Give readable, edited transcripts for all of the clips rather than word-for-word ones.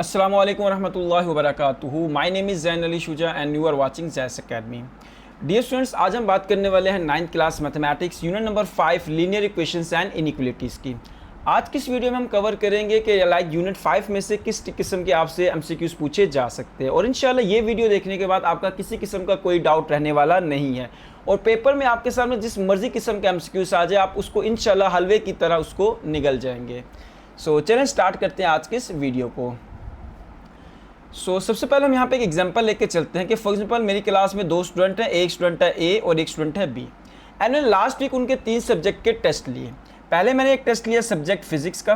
Assalamu alaikum warahmatullahi wabarakatuh. My name is Zain Ali Shuja and you are watching Zais Academy. Dear students, आज हम बात करने वाले हैं 9th class mathematics unit number 5 linear equations and inequalities की। आज की इस वीडियो में हम कवर करेंगे कि यूनिट 5 में से किस किस्म के आपसे एमसीक्यूज पूछे जा सकते हैं और इंशाल्लाह ये वीडियो देखने के बाद आपका किसी किस्म का कोई डाउट रहने वाला नहीं है और पेपर में आपके सामने जिस मर्जी किस्म के एमसीक्यूज आ जाए आप उसको इंशाल्लाह हलवे की तरह उसको निगल जाएंगे। सो चलें स्टार्ट करते हैं आज के इस वीडियो को। सबसे पहले हम यहाँ पे एक एग्जांपल लेके चलते हैं कि फॉर एग्जांपल मेरी क्लास में 2 स्टूडेंट हैं, एक स्टूडेंट है ए और एक स्टूडेंट है बी एंड मैंने लास्ट वीक उनके 3 सब्जेक्ट के टेस्ट लिए। पहले मैंने एक टेस्ट लिया सब्जेक्ट फिजिक्स का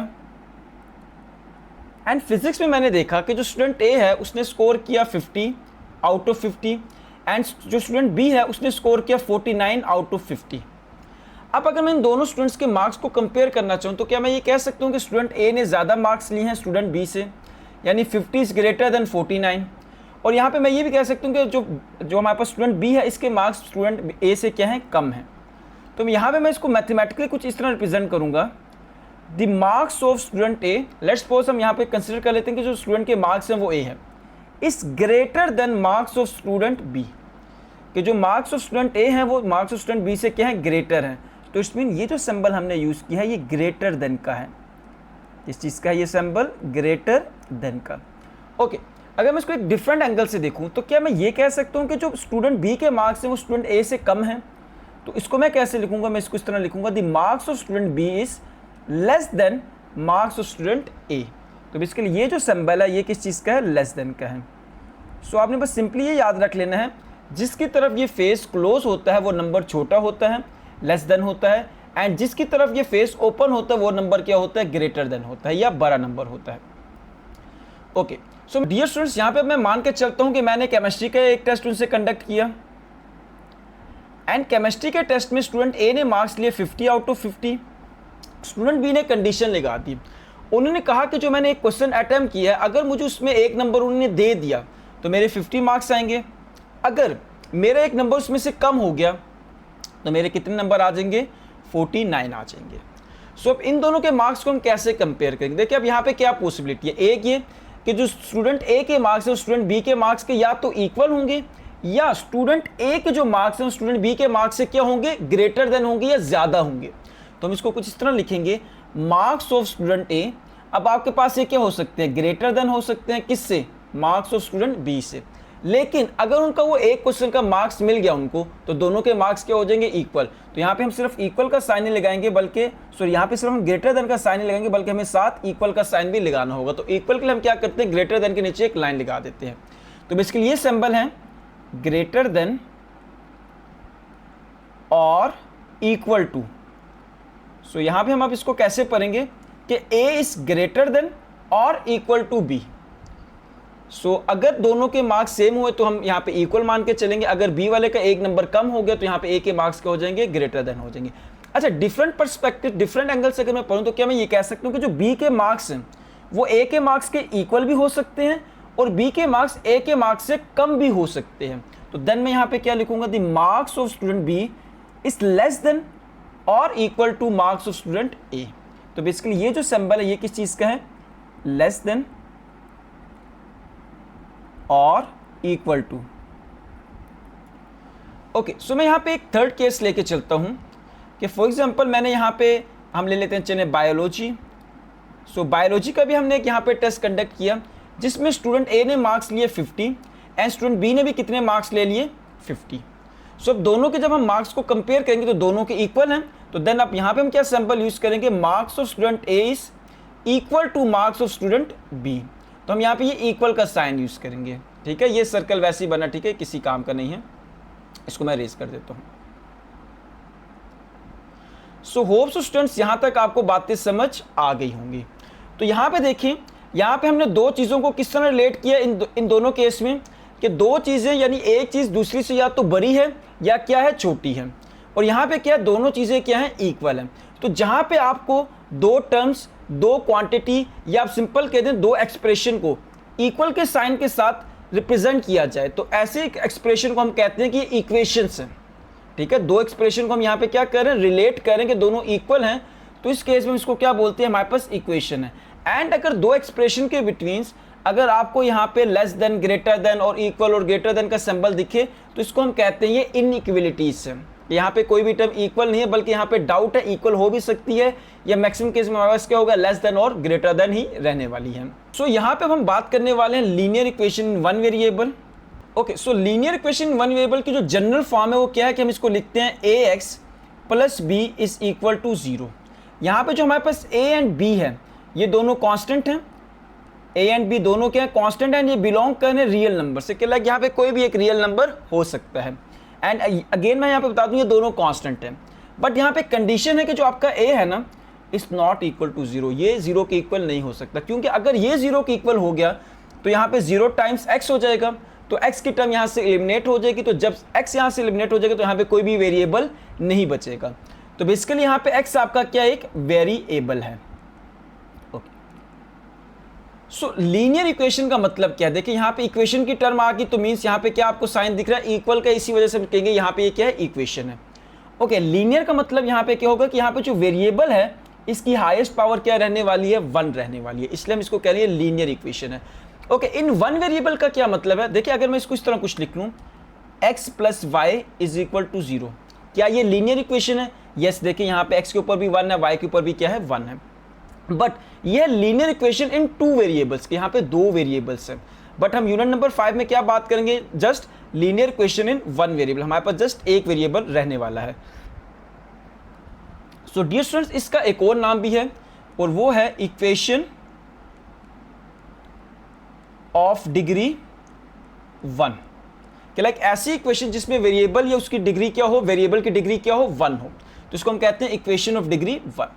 एंड फिजिक्स में मैंने देखा कि जो स्टूडेंट ए है उसने स्कोर किया 50 आउट ऑफ 50 एंड जो स्टूडेंट बी है उसने स्कोर किया 49 आउट ऑफ 50। अब अगर मैं इन दोनों स्टूडेंट्स के मार्क्स को कंपेयर करना चाहूँ तो क्या मैं ये कह सकता हूँ कि स्टूडेंट ए ने ज़्यादा मार्क्स लिए हैं स्टूडेंट बी से, यानी 50 इज ग्रेटर देन 49। और यहाँ पे मैं ये भी कह सकता हूँ कि जो हमारे पास स्टूडेंट बी है इसके मार्क्स स्टूडेंट ए से क्या है, कम है। तो यहाँ पे मैं इसको मैथमेटिकली कुछ इस तरह रिप्रेजेंट करूँगा, the marks of student A, let's suppose हम यहाँ पे कंसिडर कर लेते हैं कि जो स्टूडेंट के मार्क्स हैं वो ए है, is greater than marks of student B, कि जो मार्क्स ऑफ स्टूडेंट ए हैं वो मार्क्स ऑफ स्टूडेंट बी से क्या है, ग्रेटर हैं। तो इट मीन ये जो सिंबल हमने यूज़ किया है ये ग्रेटर देन का है, इस चीज़ का ये सिंबल ग्रेटर देन का। ओके, अगर मैं इसको एक डिफरेंट एंगल से देखूं तो क्या मैं ये कह सकता हूं कि जो स्टूडेंट बी के मार्क्स हैं वो स्टूडेंट ए से कम हैं? तो इसको मैं कैसे लिखूंगा, मैं इसको इस तरह लिखूंगा, the marks of student B is less than marks of student A. तो बेसिकली ये जो सिंबल है ये किस चीज़ का है, लेस देन का है। सो आपने बस सिंपली ये याद रख लेना है, जिसकी तरफ ये फेस क्लोज होता है वो नंबर छोटा होता है, लेस देन होता है, एंड जिसकी तरफ ये फेस ओपन होता है वो नंबर क्या होता है, ग्रेटर देन होता है या बड़ा नंबर होता है। ओके, सो डियर स्टूडेंट्स, यहाँ पे मैं मान के चलता हूँ कि मैंने केमिस्ट्री का एक टेस्ट उनसे कंडक्ट किया एंड केमिस्ट्री के टेस्ट में स्टूडेंट ए ने मार्क्स लिए 50 आउट ऑफ 50। स्टूडेंट बी ने कंडीशन लगा दी, उन्होंने कहा कि जो मैंने एक क्वेश्चन अटेम्प्ट किया है अगर मुझे उसमें एक नंबर उन्होंने दे दिया तो मेरे 50 मार्क्स आएंगे, अगर मेरा एक नंबर उसमें से कम हो गया तो मेरे कितने नंबर आ जाएंगे, 49 आ जाएंगे। सो अब इन दोनों के मार्क्स को हम कैसे कंपेयर करेंगे, देखिए अब यहाँ पे क्या पॉसिबिलिटी है, एक ये कि जो स्टूडेंट ए के मार्क्स हैं स्टूडेंट बी के मार्क्स के या तो इक्वल होंगे या स्टूडेंट ए के जो मार्क्स हैं स्टूडेंट बी के मार्क्स से क्या होंगे, ग्रेटर देन होंगे या ज़्यादा होंगे। तो हम इसको कुछ इस तरह लिखेंगे, मार्क्स ऑफ स्टूडेंट ए, अब आपके पास ये क्या हो सकते हैं, ग्रेटर देन हो सकते हैं किससे, मार्क्स ऑफ स्टूडेंट बी से। लेकिन अगर उनका वो एक क्वेश्चन का मार्क्स मिल गया उनको तो दोनों के मार्क्स क्या हो जाएंगे, इक्वल। तो यहाँ पे हम सिर्फ इक्वल का साइन नहीं लगाएंगे बल्कि यहाँ पे सिर्फ हम ग्रेटर देन का साइन नहीं लगाएंगे बल्कि हमें साथ इक्वल का साइन भी लगाना होगा। तो इक्वल के लिए हम क्या करते हैं, ग्रेटर देन के नीचे एक लाइन लगा देते हैं। तो बेसिकली ये सिंबल है ग्रेटर देन और इक्वल टू। सो यहाँ पे हम अब इसको कैसे पढ़ेंगे कि ए इज ग्रेटर देन और इक्वल टू बी। सो अगर दोनों के मार्क्स सेम हुए तो हम यहाँ पे इक्वल मान के चलेंगे, अगर बी वाले का एक नंबर कम हो गया तो यहाँ पे ए के मार्क्स क्या हो जाएंगे, ग्रेटर देन हो जाएंगे। अच्छा, डिफरेंट पर्सपेक्टिव डिफरेंट एंगल से अगर मैं पढ़ूँ तो क्या मैं ये कह सकता हूँ कि जो बी के मार्क्स हैं वो ए के मार्क्स के इक्वल भी हो सकते हैं और बी के मार्क्स ए के मार्क्स से कम भी हो सकते हैं। तो देन मैं यहाँ पे क्या लिखूंगा, the marks of student B is less than और equal to marks of student A. तो बेसिकली ये जो सिंबल है ये किस चीज़ का है, लेस देन और इक्वल टू। ओके, सो मैं यहाँ पे एक थर्ड केस लेके चलता हूँ कि फॉर एग्जांपल मैंने यहाँ पे हम ले लेते हैं चलिए बायोलॉजी। सो बायोलॉजी का भी हमने एक यहाँ पे टेस्ट कंडक्ट किया जिसमें स्टूडेंट ए ने मार्क्स लिए 50 एंड स्टूडेंट बी ने भी कितने मार्क्स ले लिए, 50। सो अब दोनों के जब हम मार्क्स को कंपेयर करेंगे तो दोनों के इक्वल हैं। तो देन अब यहाँ पे हम क्या सिंबल यूज करेंगे, marks of student A is equal to marks of student B. तो हम यहाँ पे ये इक्वल का साइन यूज करेंगे, ठीक है। ये सर्कल वैसे ही बना, ठीक है, किसी काम का नहीं है, इसको मैं रेज कर देता हूँ। सो होप्स स्टूडेंट्स यहाँ तक आपको बातें समझ आ गई होंगी। तो यहाँ पे देखिए, यहाँ पे हमने दो चीज़ों को किस तरह रिलेट किया इन दोनों केस में कि दो चीज़ें यानी एक चीज़ दूसरी से या तो बड़ी है या क्या है, छोटी है। और यहाँ पे क्या है, दोनों चीज़ें क्या हैं, इक्वल हैं। तो जहाँ पे आपको दो टर्म्स, दो क्वांटिटी या आप सिंपल कह दें दो एक्सप्रेशन को इक्वल के साइन के साथ रिप्रेजेंट किया जाए तो ऐसे एक्सप्रेशन को हम कहते हैं कि इक्वेशंस हैं, ठीक है। दो एक्सप्रेशन को हम यहाँ पे क्या कर रहे हैं, रिलेट करें कि दोनों इक्वल हैं, तो इस केस में इसको क्या बोलते हैं, हमारे पास इक्वेशन है। एंड अगर दो एक्सप्रेशन के बिटवीन अगर आपको यहाँ पे लेस देन, ग्रेटर देन और इक्वल और ग्रेटर देन का सिंबल दिखे तो इसको हम कहते हैं ये इनइक्वलिटीज है। यहाँ पे कोई भी टर्म इक्वल नहीं है, बल्कि यहाँ पे डाउट है, इक्वल हो भी सकती है या मैक्सिमम केस में हमारे पास क्या होगा, लेस देन और ग्रेटर देन ही रहने वाली है। सो यहाँ पे हम बात करने वाले हैं linear equation in one variable. Okay, so linear equation one variable की जो जनरल फॉर्म है वो क्या है कि हम इसको लिखते हैं ax plus B is equal to 0। यहाँ पे जो हमारे पास a एंड b है ये दोनों कांस्टेंट हैं, a एंड b दोनों क्या है, कांस्टेंट एंड ये बिलोंग करने रियल नंबर से, क्या यहाँ पे कोई भी एक रियल नंबर हो सकता है। एंड अगेन मैं यहाँ पे बता दूं ये दोनों कांस्टेंट हैं, बट यहाँ पे कंडीशन है कि जो आपका a है ना इज नॉट इक्वल टू 0, ये 0 के इक्वल नहीं हो सकता, क्योंकि अगर ये 0 के इक्वल हो गया तो यहाँ पे 0 टाइम्स x हो जाएगा, तो x की टर्म यहाँ से एलिमिनेट हो जाएगी, तो जब x यहाँ से एलिमिनेट हो जाएगा तो यहाँ पे कोई भी वेरिएबल नहीं बचेगा। तो बेसिकली यहाँ पे x आपका क्या एक वेरिएबल है। ओके, सो लीनियर इक्वेशन का मतलब क्या है, देखिए यहाँ पे इक्वेशन की टर्म आ गई तो मीन्स यहाँ पे क्या आपको साइन दिख रहा है इक्वल का, इसी वजह से हम कहेंगे यहाँ पे ये क्या है, इक्वेशन है। ओके, लीनियर का मतलब यहाँ पे क्या होगा कि यहाँ पे जो वेरिएबल है इसकी हाईएस्ट पावर क्या रहने वाली है, 1 रहने वाली है, इसलिए हम इसको कह रहे हैं लीनियर इक्वेशन है। ओके, इन वन वेरिएबल का क्या मतलब है, देखिए अगर मैं इसको इस तरह कुछ लिख लूँ x plus y is equal to 0, क्या ये लीनियर इक्वेशन है? यस, देखिए यहाँ पे x के ऊपर भी 1 है, y के ऊपर भी क्या है, 1 है, बट ये लीनियर इक्वेशन इन 2 वेरिएबल्स, यहाँ पे 2 वेरिएबल्स है। बट हम यूनिट नंबर 5 में क्या बात करेंगे, just linear equation in 1 variable, हमारे पास जस्ट एक वेरिएबल रहने वाला है। सो डियर स्टूडेंट्स, इसका एक और नाम भी है और वो है इक्वेशन ऑफ डिग्री 1, कि लाइक ऐसी इक्वेशन जिसमें वेरिएबल या उसकी डिग्री क्या हो, वेरिएबल की डिग्री क्या हो, 1 हो, तो इसको हम कहते हैं इक्वेशन ऑफ डिग्री 1।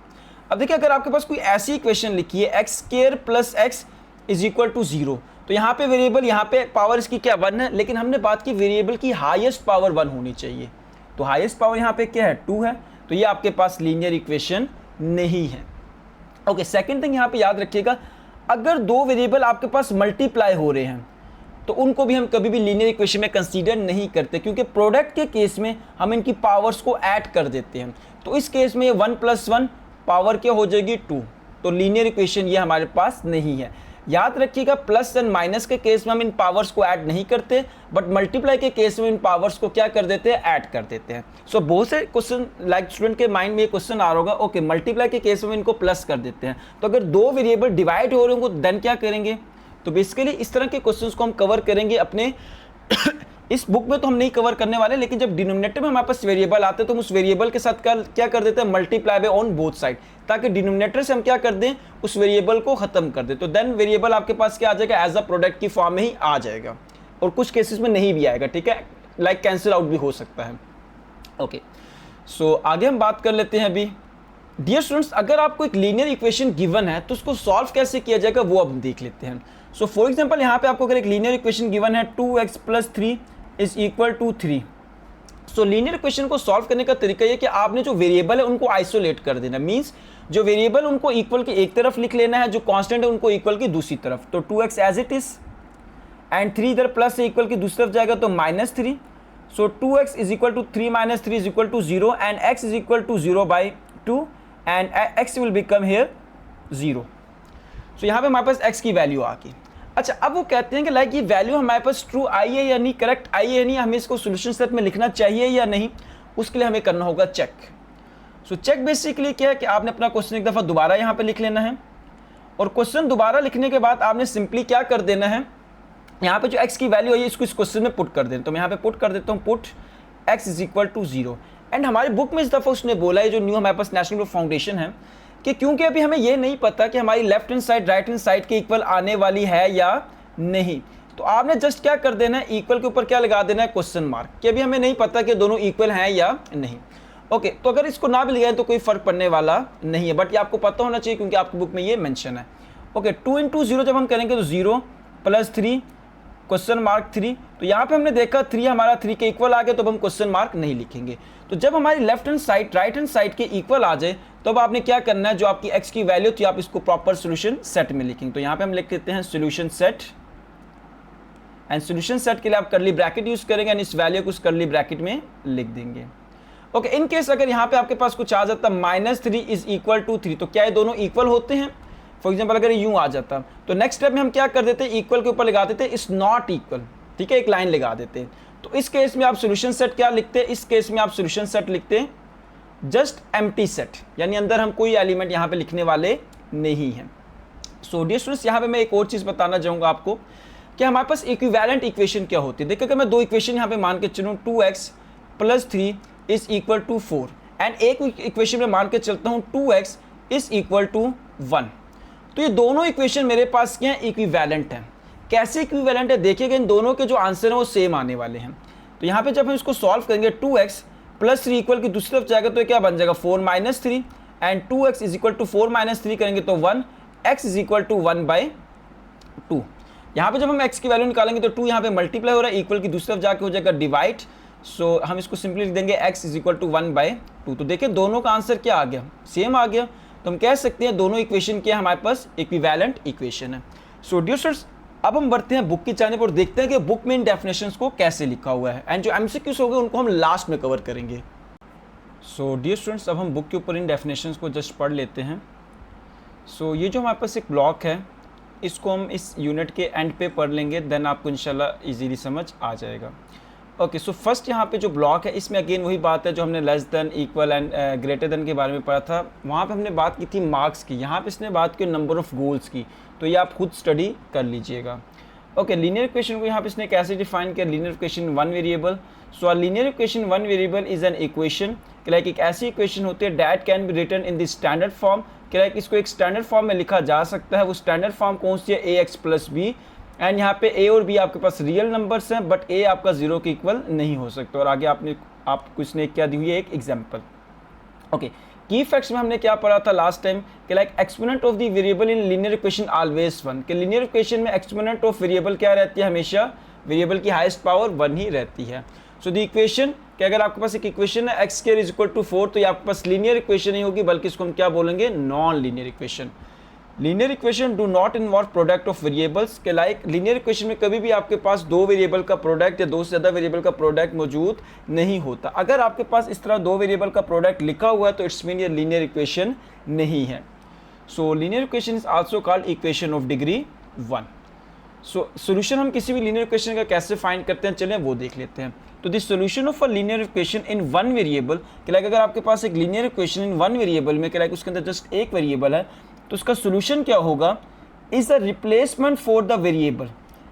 अब देखिए अगर आपके पास कोई ऐसी इक्वेशन लिखी है x square plus x is equal to 0, तो यहाँ पे वेरिएबल, यहाँ पे पावर इसकी क्या 1 है, लेकिन हमने बात की वेरिएबल की हाईएस्ट पावर 1 होनी चाहिए, तो हाईएस्ट पावर यहाँ पे क्या है, 2 है, तो ये आपके पास लीनियर इक्वेशन नहीं है। ओके, सेकंड थिंग यहाँ पे याद रखिएगा, अगर 2 वेरिएबल आपके पास मल्टीप्लाई हो रहे हैं तो उनको भी हम कभी भी लीनियर इक्वेशन में कंसीडर नहीं करते, क्योंकि प्रोडक्ट के केस में हम इनकी पावर्स को ऐड कर देते हैं, तो इस केस में ये 1 + 1 पावर क्या हो जाएगी, 2, तो लीनियर इक्वेशन ये हमारे पास नहीं है। याद रखिएगा प्लस एंड माइनस के केस में हम इन पावर्स को ऐड नहीं करते, बट मल्टीप्लाई के केस में इन पावर्स को क्या कर देते हैं, ऐड कर देते हैं। सो बहुत से क्वेश्चन लाइक स्टूडेंट के माइंड में ये क्वेश्चन आ रहा होगा, ओके मल्टीप्लाई के केस में इनको प्लस कर देते हैं, तो अगर 2 वेरिएबल डिवाइड हो रहे होंगे देन क्या करेंगे, तो बेसिकली इस तरह के क्वेश्चंस को हम कवर करेंगे अपने इस बुक में तो हम नहीं कवर करने वाले, लेकिन जब डिनोमिनेटर में हमारे पास वेरिएबल आते हैं तो हम उस वेरिएबल के साथ क्या कर देते हैं, multiply by on both side, ताकि डिनोमिनेटर से हम क्या कर दें, उस वेरिएबल को खत्म कर दें, तो देन वेरिएबल आपके पास क्या आ जाएगा, एज अ प्रोडक्ट की फॉर्म में ही आ जाएगा, और कुछ केसेस में नहीं भी आएगा, ठीक है, लाइक कैंसिल आउट भी हो सकता है। ओके, सो आगे हम बात कर लेते हैं अभी। डियर स्टूडेंट्स, अगर आपको एक लीनियर इक्वेशन गिवन है तो उसको सॉल्व कैसे किया जाएगा वो अब देख लेते हैं। सो फॉर एग्जांपल यहाँ पे आपको अगर एक लीनियर इक्वेशन गिवन है 2x + 3 is equal to 3, so linear equation को सॉल्व करने का तरीका ये कि आपने जो वेरिएबल है उनको आइसोलेट कर देना, मींस जो वेरिएबल उनको इक्वल की एक तरफ लिख लेना है, जो कांस्टेंट है उनको इक्वल की दूसरी तरफ, तो 2x as it is and 3 इधर प्लस से इक्वल की दूसरी तरफ जाएगा तो -3, so 2x is equal to 3 - 3 is equal to 0 and x is equal to 0/2 and x will become here 0। So यहाँ पे हमारे पास x की वैल्यू आ गई। अच्छा, अब वो कहते हैं कि लाइक ये वैल्यू हमारे पास ट्रू आई है या नहीं, करेक्ट आई है या नहीं, हमें इसको सोल्यूशन सेट में लिखना चाहिए या नहीं, उसके लिए हमें करना होगा चेक। सो चेक बेसिकली क्या है कि आपने अपना क्वेश्चन एक दफ़ा दोबारा यहाँ पे लिख लेना है, और क्वेश्चन दोबारा लिखने के बाद आपने सिंपली क्या कर देना है, यहाँ पे जो x की वैल्यू है इसको इस क्वेश्चन में पुट कर देना, तो मैं यहाँ पे पुट कर देता हूँ, put x is equal to 0। And हमारी बुक में इस दफ़ा उसने बोला है, जो न्यू हमारे पास नेशनल फाउंडेशन है, कि क्योंकि अभी हमें ये नहीं पता कि हमारी left hand side right hand side के इक्वल आने वाली है या नहीं, तो आपने जस्ट क्या कर देना है, इक्वल के ऊपर क्या लगा देना है, क्वेश्चन मार्क, कि अभी हमें नहीं पता कि दोनों इक्वल हैं या नहीं। ओके, तो अगर इसको ना भी लगाएं तो कोई फर्क पड़ने वाला नहीं है, बट ये आपको पता होना चाहिए क्योंकि आपकी बुक में ये मेंशन है। ओके, 2 × 0 जब हम करेंगे तो 0 + 3 क्वेश्चन मार्क 3, तो यहाँ पे हमने देखा 3 हमारा 3 के इक्वल आ गया, तो अब हम क्वेश्चन मार्क नहीं लिखेंगे। तो जब हमारी left hand side right hand side के इक्वल आ जाए तो अब आपने क्या करना है, जो आपकी x की वैल्यू थी आप इसको प्रॉपर सोल्यूशन सेट में लिखेंगे, तो यहाँ पे हम लिख देते हैं solution set, and solution set के लिए आप करली ब्रैकेट यूज करेंगे एंड इस वैल्यू को उस करली ब्रैकेट में लिख देंगे। ओके, इन केस अगर यहाँ पे आपके पास कुछ आ जाता -3 इज इक्वल टू 3, तो क्या ये दोनों इक्वल होते हैं, फॉर एग्जाम्पल अगर यूँ आ जाता तो नेक्स्ट स्टेप में हम क्या कर देते, इक्वल के ऊपर लगा देते इज नॉट इक्वल, ठीक है, एक लाइन लगा देते। तो इस केस में आप सोल्यूशन सेट क्या लिखते हैं, इस केस में आप सोल्यूशन सेट लिखते जस्ट एम्प्टी सेट, यानी अंदर हम कोई एलिमेंट यहाँ पे लिखने वाले नहीं हैं। सो डियर स्टूडेंट्स, यहाँ पे मैं एक और चीज़ बताना चाहूँगा आपको कि हमारे पास इक्विवेलेंट इक्वेशन क्या होती है। देखिए अगर मैं दो इक्वेशन यहाँ पे मान के चलूँ 2x + 3 is equal to 4 and एक इक्वेशन में मान के चलता हूँ 2x इज इक्वल टू 1, तो ये दोनों इक्वेशन मेरे पास क्या है, इक्विवेलेंट है। कैसे इक्विवेलेंट है, देखिएगा इन दोनों के जो आंसर हैं वो सेम आने वाले हैं। तो यहाँ पे जब हम इसको सॉल्व करेंगे 2x + 3 इक्वल की दूसरी तरफ जाएगा तो क्या बन जाएगा 4 - 3 and 2x is equal to 4 - 3 करेंगे तो 1, x इज इक्वल टू 1/2। यहाँ पे जब हम x की वैल्यू निकालेंगे तो 2 यहाँ पे मल्टीप्लाई हो रहा है, इक्वल की दूसरी तरफ जाके हो जाएगा डिवाइड। सो हम इसको सिंपली लिख देंगे x इज इक्वल टू 1/2। तो देखिए दोनों का आंसर क्या आ गया, सेम आ गया। तो हम कह सकते हैं दोनों इक्वेशन क्या हमारे पास इक्विवेलेंट इक्वेशन है। सो डियर स्टूडेंट्स, अब हम बढ़ते हैं बुक की चाहने पर, देखते हैं कि बुक में इन डेफिनेशंस को कैसे लिखा हुआ है एंड जो एमसीक्यूज होंगे उनको हम लास्ट में कवर करेंगे। सो डियर स्टूडेंट्स, अब हम बुक के ऊपर इन डेफिनेशंस को जस्ट पढ़ लेते हैं। सो ये जो हमारे पास एक ब्लॉक है इसको हम इस यूनिट के एंड पे पढ़ लेंगे, देन आपको इंशाल्लाह इजीली समझ आ जाएगा। ओके, सो फर्स्ट यहाँ पे जो ब्लॉक है इसमें अगेन वही बात है जो हमने less than, equal and greater then के बारे में पढ़ा था। वहाँ पे हमने बात की थी मार्क्स की, यहाँ पे इसने बात की नंबर ऑफ गोल्स की, तो ये आप खुद स्टडी कर लीजिएगा। ओके, लीनियर इक्वेशन को यहाँ पे इसने कैसे डिफाइन किया, linear equation one variable. So a linear equation one variable is an equation कि लाइक एक ऐसी इक्वेशन होती है that can be written in the standard form, कि लाइक इसको एक स्टैंडर्ड फॉर्म में लिखा जा सकता है। वो स्टैंडर्ड फॉर्म कौन सी है, ax + b, एंड यहाँ पे a और b आपके पास रियल नंबर्स हैं बट a आपका 0 के इक्वल नहीं हो सकता। और आगे आपको इसने क्या दी हुई है, एक एग्जाम्पल। ओके, की फैक्ट्स में हमने क्या पढ़ा था लास्ट टाइम कि like exponent of the variable in linear equation always 1, कि लीनियर इक्वेशन में एक्सपोनेंट ऑफ वेरिएबल क्या रहती है, हमेशा वेरिएबल की हाईएस्ट पावर 1 ही रहती है। सो द इक्वेशन कि अगर आपके पास एक इक्वेशन है x² इज इक्वल टू 4, तो ये आपके पास लीनियर इक्वेशन नहीं होगी बल्कि इसको हम क्या बोलेंगे, non linear equation. Linear equation do not involve product of variables, के लाइक लीनियर इक्वेशन में कभी भी आपके पास दो वेरिएबल का प्रोडक्ट या दो से ज़्यादा वेरिएबल का प्रोडक्ट मौजूद नहीं होता। अगर आपके पास इस तरह दो वेरिएबल का प्रोडक्ट लिखा हुआ है तो इट्स मीन ये लीनियर इक्वेशन नहीं है। सो linear equation is also called equation of degree 1। So solution हम किसी भी लीनियर इक्वेशन का कैसे फाइंड करते हैं, चलें वो देख लेते हैं। तो this solution of a linear equation in one variable, कि लाइक अगर आपके पास एक linear equation in one variable में, कि लाइक उसके अंदर जस्ट एक वेरिएबल है, तो उसका सोल्यूशन क्या होगा, is the replacement for the variable,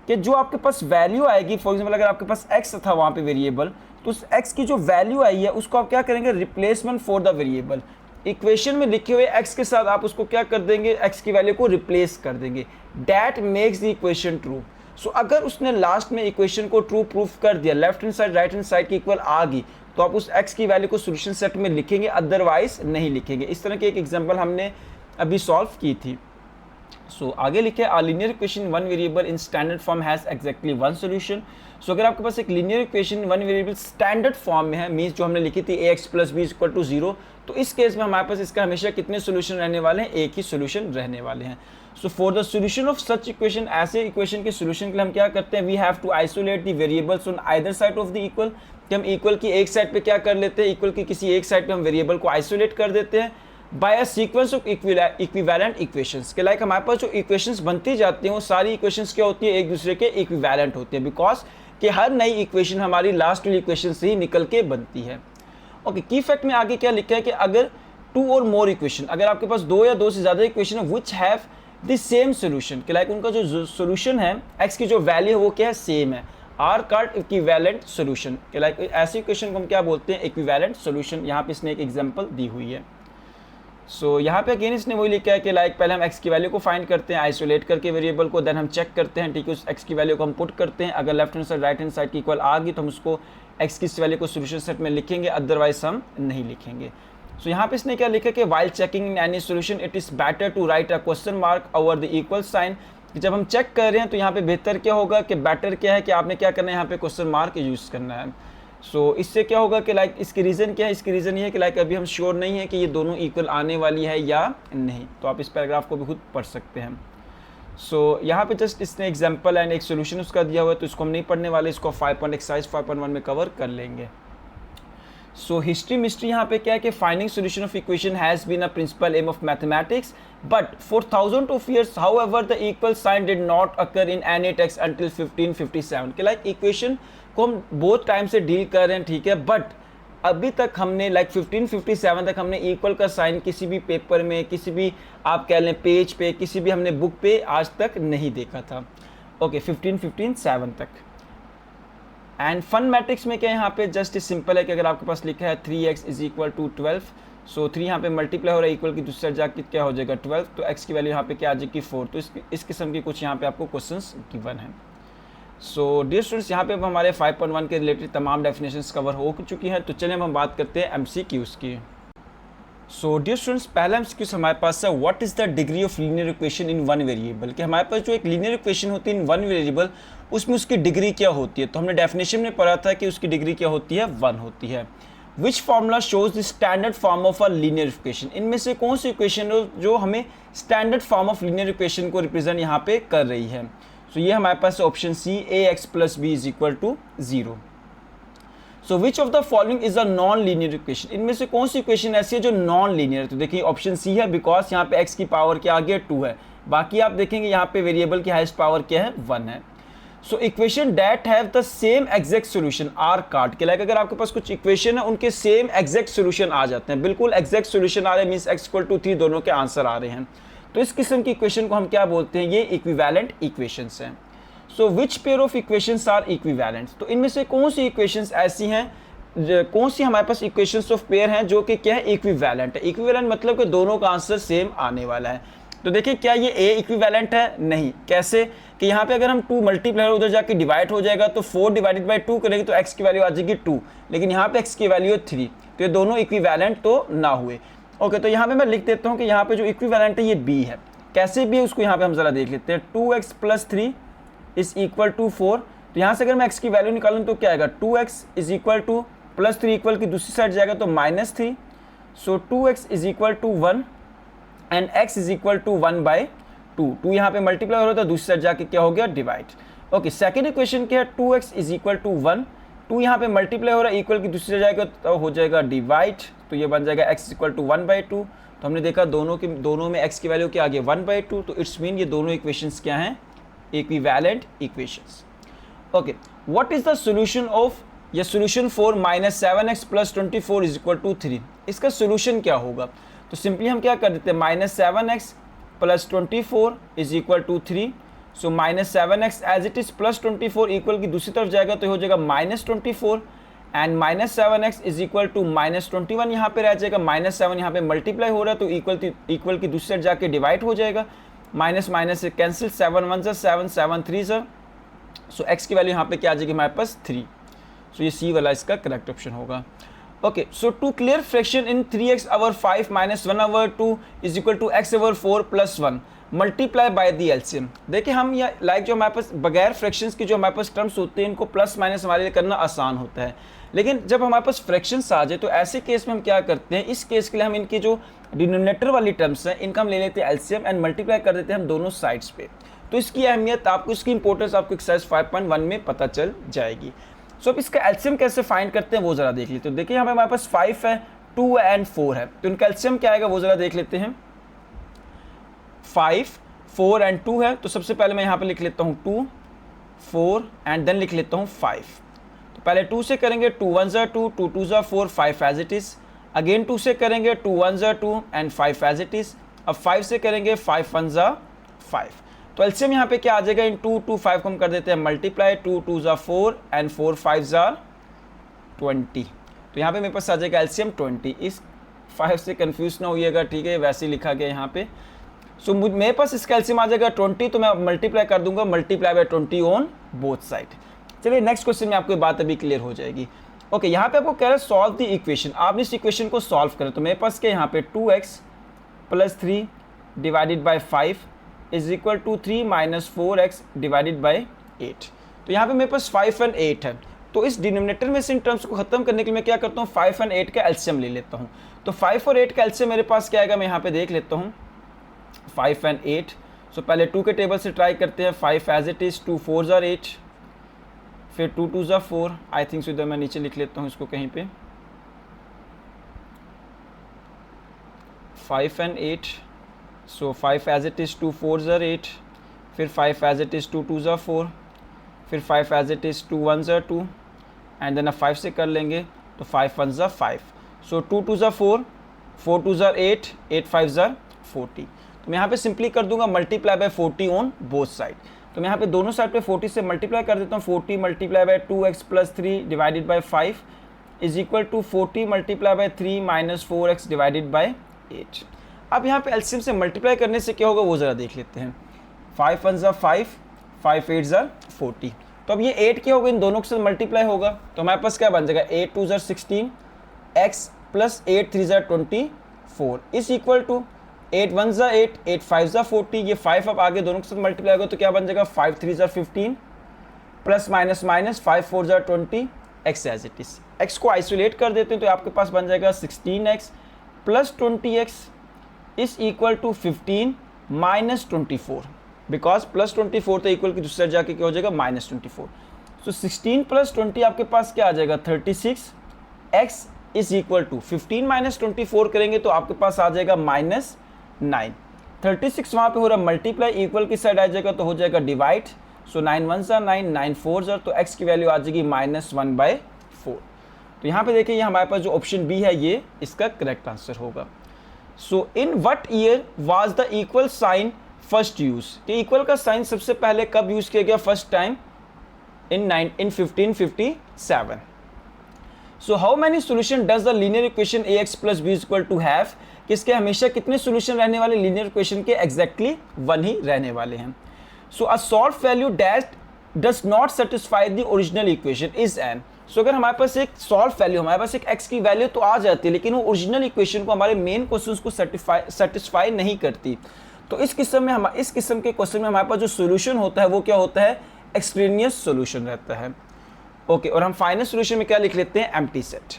कि जो आपके पास वैल्यू आएगी, फॉर एग्जाम्पल अगर आपके पास x था वहाँ पे वेरिएबल, तो उस x की जो वैल्यू आई है उसको आप क्या करेंगे, replacement for the variable. Equation में लिखे हुए x के साथ आप उसको क्या कर देंगे, x की वैल्यू को रिप्लेस कर देंगे, that makes the equation true. So अगर उसने लास्ट में इक्वेशन को ट्रू प्रूफ कर दिया, left hand side right hand side की इक्वल आ गई, तो आप उस x की वैल्यू को सोल्यूशन सेट में लिखेंगे, अदरवाइज नहीं लिखेंगे। इस तरह की एक एग्जांपल हमने अभी सॉल्व की थी। सो आगे लिखे, a linear equation one variable in standard form has exactly one solution. So अगर आपके पास एक linear equation one variable standard form में है, मीन्स जो हमने लिखी थी ax + b इक्वल टू 0, तो इस केस में हमारे पास इसका हमेशा कितने सोल्यूशन रहने वाले हैं, एक ही सोल्यूशन रहने वाले हैं। So for the solution of such equation, ऐसे इक्वेशन के सोल्यूशन के लिए हम क्या करते हैं, we have to isolate the variables on either side of the equal, कि हम इक्वल की एक साइड पे क्या कर लेते हैं, इक्वल की किसी एक साइड पे हम वेरिएबल को आइसोलेट कर देते हैं by a sequence of equivalent equations, के लाइक हमारे पास जो इक्वेशंस बनती जाती हैं वो सारी इक्वेशंस क्या होती है, एक दूसरे के इक्विवेलेंट होती है, बिकॉज कि हर नई इक्वेशन हमारी लास्ट वाली इक्वेशन से ही निकल के बनती है। ओके, की फैक्ट में आगे क्या लिखा है कि अगर टू और मोर इक्वेशन, अगर आपके पास दो या दो से ज़्यादा इक्वेशन है which have the same solution, कि लाइक उनका जो सोल्यूशन है x की जो वैल्यू है वो क्या है, सेम है, आर कॉल्ड इक्विवेलेंट सोल्यूशन, कि लाइक ऐसी इक्वेशन को हम क्या बोलते हैं, इक्विवेलेंट सोल्यूशन। यहाँ पे इसने एक एग्जांपल दी हुई है। सो यहाँ पे अगेन इसने वही लिखा है कि लाइक पहले हम x की वैल्यू को फाइंड करते हैं आइसोलेट करके वेरिएबल को, देन हम चेक करते हैं, ठीक है, उस x की वैल्यू को हम पुट करते हैं, अगर left hand side right hand side की इक्वल आ गई तो हम उसको x की इस वैल्यू को सोल्यूशन सेट में लिखेंगे, अदरवाइज हम नहीं लिखेंगे। सो यहाँ पे इसने क्या लिखा कि while checking in any solution it is better to write a question mark over the equal sign, कि जब हम चेक कर रहे हैं तो यहाँ पे बेहतर क्या होगा, कि बेटर क्या है कि आपने क्या करना है, यहाँ पे क्वेश्चन मार्क यूज़ करना है। सो इससे क्या होगा कि लाइक इसकी रीज़न क्या है, इसकी रीज़न ये है कि लाइक अभी हम श्योर नहीं है कि ये दोनों इक्वल आने वाली है या नहीं, तो आप इस पैराग्राफ को भी खुद पढ़ सकते हैं। सो यहाँ पे जस्ट इसने एग्जांपल एंड एक सोल्यूशन उसका दिया हुआ है, तो इसको हम नहीं पढ़ने वाले, इसको 5 पॉइंट एक्सरसाइज 5.1 में कवर कर लेंगे। सो हिस्ट्री मिस्ट्री यहाँ पे क्या है कि finding solution of equation has been a principal aim of mathematics, but for thousand of years however the equal sign did not occur in any text until 1557 के like equation को हम बहुत time से डील कर रहे हैं, ठीक है, बट अभी तक हमने लाइक 1557 तक हमने इक्वल का साइन किसी भी पेपर में, किसी भी आप कह लें पेज पे, किसी भी हमने बुक पे आज तक नहीं देखा था। ओके 1557 तक। एंड फन मैट्रिक्स में क्या यहाँ पे जस्ट सिंपल है कि अगर आपके पास लिखा है 3x इज इक्वल टू 12, सो 3 यहाँ पे मल्टीप्लाई हो रहा है इक्वल की दूसरी साइड जाके क्या हो जाएगा 12, तो x की वैल्यू यहाँ पे क्या आ जाएगी 4। तो इस किस्म की कुछ यहाँ पे आपको क्वेश्चंस गिवन है। सो डियर स्टूडेंट्स यहाँ पे अब हमारे 5.1 के रिलेटेड तमाम डेफिनेशंस कवर हो चुकी हैं। तो चलिए हम बात करते हैं MCQs की। सो डियर स्टूडेंट्स पहला MCQ हमारे पास है what is the degree of linear equation in one variable, कि हमारे पास जो एक लीनियर इक्वेशन होती है इन वन वेरिएबल उसमें उसकी डिग्री क्या होती है। तो हमने डेफिनेशन में पढ़ा था कि उसकी डिग्री क्या होती है 1 होती है। Which formula shows the standard form of a linear equation, इनमें से कौन सी इक्वेशन जो हमें standard form of linear equation को रिप्रेजेंट यहाँ पे कर रही है। सो ये हमारे पास option C ax plus B is equal to 0। So which of the following is a non linear equation, इनमें से कौन सी इक्वेशन ऐसी है जो नॉन लीनियर है। तो देखिए ऑप्शन सी है, बिकॉज यहाँ पे x की पावर क्या आ गया 2 है, बाकी आप देखेंगे यहाँ पे वेरिएबल की हाईएस्ट पावर क्या है 1 है। So equation that have the same exact solution are called के लाइक अगर आपके पास कुछ इक्वेशन है उनके सेम एग्जैक्ट सॉल्यूशन आ जाते हैं, बिल्कुल एग्जैक्ट सॉल्यूशन आ रहे हैं, मींस x इक्वल टू 3 दोनों के आंसर आ रहे हैं, तो इस किस्म की इक्वेशन को हम क्या बोलते हैं, ये इक्विवेलेंट इक्वेशंस हैं। So which pair of equations are equivalent, तो इनमें से कौन सी इक्वेशंस ऐसी हैं, कौन सी हमारे पास इक्वेशंस ऑफ पेयर हैं जो कि क्या है इक्विवेलेंट है। इक्विवेलेंट मतलब कि दोनों का आंसर सेम आने वाला है। तो देखिए क्या ये ए इक्विवेलेंट है, नहीं, कैसे कि यहाँ पे अगर हम 2 मल्टीप्लाई उधर जाके डिवाइड हो जाएगा तो 4 डिवाइडेड बाई 2 करेंगे तो x की वैल्यू आ जाएगी 2, लेकिन यहाँ पे x की वैल्यू है 3, तो ये दोनों इक्विवेलेंट तो ना हुए। ओके तो यहाँ पे मैं लिख देता हूँ कि यहाँ पे जो इक्विवेलेंट है ये b है, कैसे भी है उसको यहाँ पे हम जरा देख लेते हैं। 2x plus 3 is equal to 4, तो यहाँ से अगर मैं x की वैल्यू निकालूँ तो क्या आएगा 2x is equal to plus 3 equal की दूसरी साइड जाएगा तो -3, so 2x is equal to 1 and x is equal to 1/2। 2 यहाँ पे मल्टीप्लाई हो रहा था, दूसरी साइड जाके क्या हो गया डिवाइड। ओके सेकंड इक्वेशन क्या है 2x इज इक्वल टू 1, 2 यहाँ पे मल्टीप्लाई हो रहा है इक्वल की दूसरी साइड जाएगा तो हो जाएगा डिवाइड, तो ये बन जाएगा x इज इक्वल टू 1/2। तो हमने देखा दोनों में x की वैल्यू क्या आ गई 1/2, तो इट्स मीन ये दोनों इक्वेशंस क्या हैं equivalent equations. Okay what is the solution of या solution for -7x plus 24 is equal to 3, इसका सॉल्यूशन क्या होगा। तो सिंपली हम क्या कर देते हैं -7x plus 24 is equal to 3, so -7x as it is plus 24 equal की दूसरी तरफ जाएगा तो हो जाएगा -24 and -7x is equal to -21 यहाँ पे रह जाएगा, -7 यहाँ पे मल्टीप्लाई हो रहा है तो इक्वल की दूसरी तरफ जाके डिवाइड हो जाएगा, माइनस माइनस से कैंसिल, 7 1 7 7 3 सो x की वैल्यू यहाँ पे क्या आ जाएगी हमारे पास 3, सो ये सी वाला इसका करेक्ट ऑप्शन होगा। Okay so to clear fraction in 3x over 5 minus 1 over 2 is equal to x over 4 plus 1 multiply by the LCM. देखिए हम या लाइक जो हमारे पास बगैर फ्रैक्शंस की जो हमारे पास टर्म्स होते हैं इनको प्लस माइनस हमारे लिए करना आसान होता है, लेकिन जब हमारे पास फ्रैक्शंस आ जाए तो ऐसे केस में हम क्या करते हैं, इस केस के लिए हम इनकी जो डिनोमिनेटर वाली टर्म्स हैं इनका हम ले लेते हैं एलसीएम एंड मल्टीप्लाई कर देते हैं हम दोनों साइड्स पे। तो इसकी अहमियत आपको, इसकी इंपॉर्टेंस आपको एक्सरसाइज 5.1 में पता चल जाएगी। सो अब इसका एलसीएम कैसे फाइंड करते हैं वो जरा देख लेते हैं। देखिए यहाँ पे हमारे पास 5 है, 2 एंड 4 है, तो इनका एलसीएम क्या आएगा वो जरा देख लेते हैं। 5 4 एंड 2 है, तो सबसे पहले मैं यहाँ पे लिख लेता हूँ 2 4 एंड देन लिख लेता हूँ 5। तो पहले 2 से करेंगे 2 1 ज़ा 2 2 2 ज़ा 4 5 एज इट इज़, अगेन 2 से करेंगे 2 1 ज़ा 2 एंड 5 एज इट इज़, अब 5 से करेंगे 5 1 ज़ा 5। तो एलसीएम यहाँ पे क्या आ जाएगा, इन 2 2 5 को हम कर देते हैं मल्टीप्लाई, 2 2 ज़ा 4 एंड 4 5 ज़ा 20। तो यहाँ पे मेरे पास आ जाएगा एलसीएम 20। इस 5 से कंफ्यूज ना होइएगा, ठीक है, वैसे ही लिखा गया यहाँ पे। सो मेरे पास इसका एलसीएम आ जाएगा 20, तो मैं मल्टीप्लाई कर दूंगा, multiply by 20 on both side. चलिए नेक्स्ट क्वेश्चन में आपको ये बात अभी क्लियर हो जाएगी। ओके यहाँ पे आपको कह रहा है सॉल्व द इक्वेशन, आपने इस इक्वेशन को सॉल्व करें। तो मेरे पास क्या यहाँ पे 2x plus 3 divided by 5 is equal to 3 minus 4x divided by 8। तो यहाँ पे मेरे पास 5 एंड 8 है, तो इस डिनोमिनेटर में से इन टर्म्स को खत्म करने के लिए मैं क्या करता हूँ 5 एंड 8 का एलसीएम ले लेता हूँ। तो 5 और 8 का एलसीएम मेरे पास क्या आएगा, मैं यहाँ पे देख लेता हूँ 5 एंड 8। सो पहले 2 के टेबल से ट्राई करते हैं, 5 एज इट इज़, 2 4 ज़ा 8, फिर 2 2 ज़ा 4, आई थिंक सो इधर मैं नीचे लिख लेता हूँ इसको कहीं पे, 5 and 8, so 5 as it is 2 4s are 8, फिर 5 as it is 2 2s are 4, फिर 5 as it is 2 1s are 2, and then अब 5 से कर लेंगे तो 5 1s are 5, so 2 2s are 4, 4 2s are 8, 8 5s are 40। तो मैं यहाँ पे सिंपली कर दूंगा multiply by 40 on both side. तो मैं यहाँ पे दोनों साइड पे 40 से मल्टीप्लाई कर देता हूँ। 40 multiply by 2x plus 3 divided by 5 is equal to 40 multiply by 3 minus 4x divided by 8। अब यहाँ पे एलसीएम से मल्टीप्लाई करने से क्या होगा वो ज़रा देख लेते हैं। 5 1s are 5, 5 8s are 40। तो अब ये 8 क्या होगा, इन दोनों के साथ मल्टीप्लाई होगा तो हमारे पास क्या बन जाएगा, 8 2s are 16 x plus 8 3s are 24 is equal to 8 1s are 8, 8 5s are 40। ये 5 अब आगे दोनों के साथ मल्टीप्लाई होगा तो क्या बन जाएगा, 5 3s are 15 plus minus minus 5 4s are 20 x as it is. x को आइसोलेट कर देते हैं तो आपके पास बन जाएगा 16x plus 20x is equal to 15 minus 24, because plus 24 तो इक्वल की दूसरी साइड जाके क्या हो जाएगा माइनस 24। सो 16 प्लस 20 आपके पास क्या आ जाएगा 36, x is equal to 15 minus 24 करेंगे तो आपके पास आ जाएगा माइनस 9। 36 वहाँ पे हो रहा मल्टीप्लाई, इक्वल की साइड आ जाएगा तो हो जाएगा divide. So 9 1s are 9, 9 4s are, तो x की वैल्यू आ जाएगी -1/4। तो यहाँ पे देखिए ये हमारे पास जो ऑप्शन बी है ये इसका करेक्ट आंसर होगा। So in what year was the equal sign first use, कि इक्वल का साइन सबसे पहले कब यूज किया गया first time, in 1557। So how many solution does the linear equation ax plus b equal to have, कि इसके हमेशा कितने सोल्यूशन रहने वाले लीनियर इक्वेशन के, एग्जैक्टली 1 ही रहने वाले हैं। So a solve value dash does not satisfy the original equation is an. सो अगर हमारे पास एक सॉल्व वैल्यू, हमारे पास एक x की वैल्यू तो आ जाती है लेकिन वो ओरिजिनल इक्वेशन को, हमारे मेन क्वेश्चन को सेटिस्फाई नहीं करती, तो इस किस्म के क्वेश्चन में हमारे पास जो सोल्यूशन होता है वो क्या होता है, एक्सट्रेनियस सोल्यूशन रहता है। ओके, और हम फाइनल सोल्यूशन में क्या लिख लेते हैं, empty set.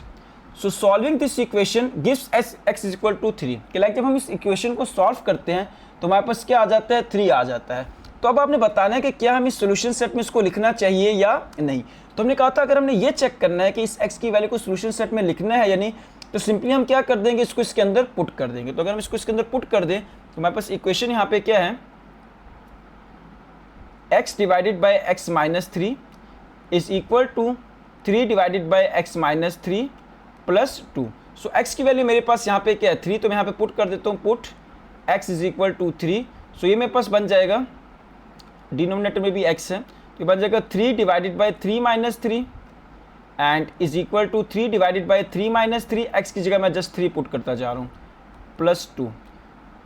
So solving this equation gives x is equal to 3, कि लाइक जब हम इस इक्वेशन को सॉल्व करते हैं तो हमारे पास क्या आ जाता है, 3 आ जाता है। तो अब आपने बताना है कि क्या हम इस सोल्यूशन सेट में इसको लिखना चाहिए या नहीं। तो हमने कहा था अगर हमने ये चेक करना है कि इस x की वैल्यू को सोल्यूशन सेट में लिखना है या नहीं, तो सिंपली हम क्या कर देंगे, इसको इसके अंदर पुट कर देंगे। तो अगर हम इसको इसके अंदर पुट कर दें तो हमारे पास इक्वेशन यहाँ पे क्या है, x divided by x minus 3 is equal to 3 divided by x minus 3 plus 2। So x की वैल्यू मेरे पास यहाँ पे क्या है, 3, तो मैं यहाँ पे पुट कर देता हूँ, put x is equal to 3। So ये मेरे पास बन जाएगा, डिनोमिनेटर में भी x है तो बन जाएगा 3 divided by 3 minus 3 and is equal to 3 divided by 3 minus 3, x की जगह मैं जस्ट 3 पुट करता जा रहा हूँ, प्लस 2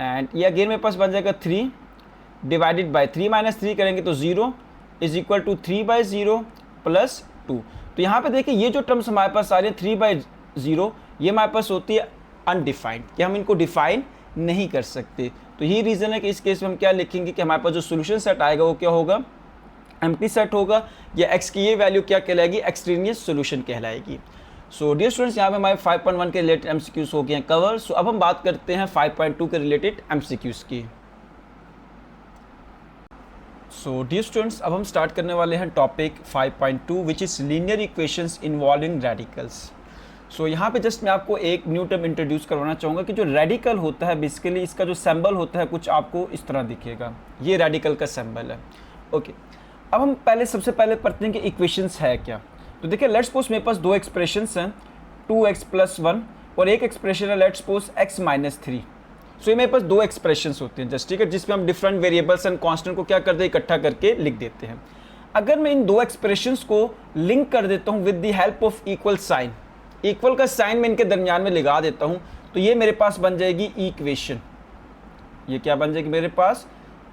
एंड ये अगेन मेरे पास बन जाएगा 3 डिवाइडेड बाई 3 माइनस 3 करेंगे तो 0 इज इक्वल टू 3/0 प्लस 2। तो यहाँ पे देखिए ये जो टर्म्स हमारे पास आ रही है 3/0, ये हमारे पास होती है अनडिफाइंड, कि हम इनको डिफाइन नहीं कर सकते। तो यही रीज़न है कि इस केस में हम क्या लिखेंगे कि हमारे पास जो सोल्यूशन सेट आएगा वो क्या होगा, एम्प्टी सेट होगा, या x की ये वैल्यू क्या कहलाएगी, एक्सट्रेनियस सोल्यूशन कहलाएगी। सो डियर स्टूडेंट्स, यहाँ पे हमारे 5.1 के रिलेटेड एमसीक्यूज हो गए हैं कवर। सो अब हम बात करते हैं 5.2 के रिलेटेड एमसीक्यूज की। सो डियर स्टूडेंट्स, अब हम स्टार्ट करने वाले हैं topic 5.2 which is linear equations involving radicals. So यहाँ पे जस्ट मैं आपको एक न्यू टर्म इंट्रोड्यूस करवाना चाहूँगा कि जो रेडिकल होता है बेसिकली इसका जो सिंबल होता है कुछ आपको इस तरह दिखेगा, ये रेडिकल का सिंबल है। ओके, अब हम सबसे पहले पढ़ते हैं कि इक्वेशंस है क्या। तो देखिए लेट्स सपोज मेरे पास 2 एक्सप्रेशंस हैं, 2x प्लस 1 और एक एक्सप्रेशन है let's suppose x minus 3। So ये मेरे पास 2 एक्सप्रेशंस होते हैं जस्ट, ठीक है, जिसमें हम डिफरेंट वेरिएबल्स एंड कांस्टेंट को क्या करते हैं, इकट्ठा करके लिख देते हैं। अगर मैं इन 2 एक्सप्रेशंस को लिंक कर देता हूँ with the help of equal sign, equal का साइन मैं इनके दरमियान में लगा देता हूँ, तो ये मेरे पास बन जाएगी इक्वेशन। ये क्या बन जाएगी मेरे पास,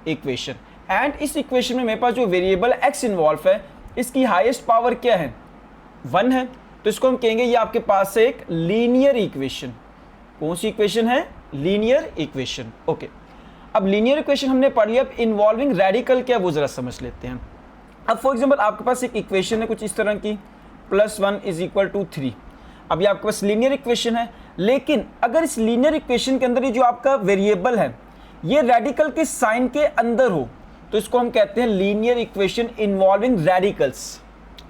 इक्वेशन। एंड इस इक्वेशन में मेरे पास जो वेरिएबल x इन्वॉल्व है इसकी हाईएस्ट पावर क्या है, 1 है, तो इसको हम कहेंगे ये आपके पास से एक लीनियर इक्वेशन। कौन सी इक्वेशन है, लीनियर इक्वेशन। ओके, अब लीनियर इक्वेशन हमने पढ़ लिया, अब इन्वॉल्विंग रेडिकल क्या वो जरा समझ लेते हैं। अब फॉर एग्जांपल आपके पास एक इक्वेशन है कुछ इस तरह की, +1 इज इक्वल टू 3। अब ये आपके पास लीनियर इक्वेशन है, लेकिन अगर इस लीनियर इक्वेशन के अंदर ये जो आपका वेरिएबल है ये रेडिकल के साइन के अंदर हो तो इसको हम कहते हैं linear equation involving radicals.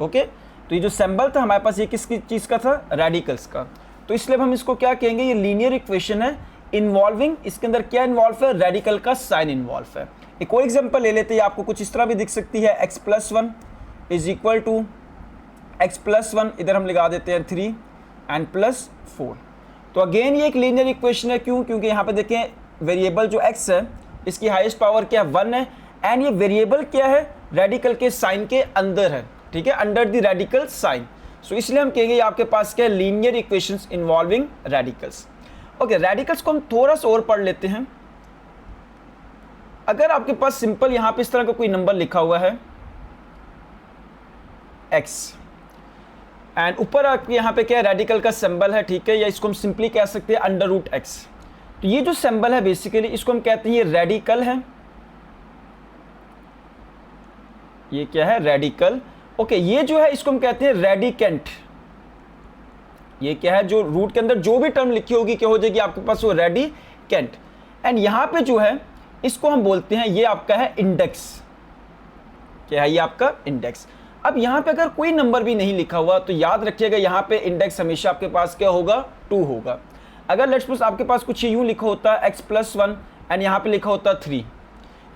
Okay, तो ये जो सिंबल था हमारे पास ये किसकी चीज़ का था, रेडिकल्स का, तो इसलिए हम इसको क्या कहेंगे, ये लीनियर इक्वेशन है इन्वॉल्विंग, इसके अंदर क्या इन्वॉल्व है, रेडिकल का साइन इन्वॉल्व है। एक और एग्जांपल ले लेते हैं, आपको कुछ इस तरह भी दिख सकती है, x plus 1 is equal to x plus 1, इधर हम लगा देते हैं 3 एंड प्लस 4। तो अगेन ये एक लीनियर इक्वेशन है, क्यों, क्योंकि यहाँ पे देखें वेरिएबल जो x है इसकी हाईएस्ट पावर क्या 1 है, एंड ये वेरिएबल क्या है, रेडिकल के साइन के अंदर है, ठीक है, अंडर द रेडिकल साइन। सो इसलिए हम कहेंगे आपके पास क्या है, linear equations involving radicals. Okay, radicals को हम थोड़ा सा और पढ़ लेते हैं। अगर आपके पास सिंपल यहां पे इस तरह का कोई नंबर लिखा हुआ है x, एंड ऊपर आपके यहां पे क्या है, रेडिकल का सिंबल है, ठीक है, या इसको हम सिंपली कह सकते हैं अंडर रूट x। तो ये जो सिंबल है बेसिकली इसको हम कहते हैं ये रेडिकल है, ये क्या है, रेडिकल। ओके, ये जो है इसको हम कहते हैं रेडिकेंट। ये क्या है, जो रूट के अंदर जो भी टर्म लिखी होगी क्या हो जाएगी आपके पास, वो रेडिकेंट। एंड यहां पे जो है इसको हम बोलते हैं, ये आपका है इंडेक्स। क्या है, ये आपका इंडेक्स। अब यहां पे अगर कोई नंबर भी नहीं लिखा हुआ तो याद रखिएगा यहां पे इंडेक्स हमेशा आपके पास क्या होगा, 2 होगा। अगर लेट्स सपोज आपके पास कुछ यूं लिखा होता है x प्लस 1 एंड यहां पे लिखा होता 3,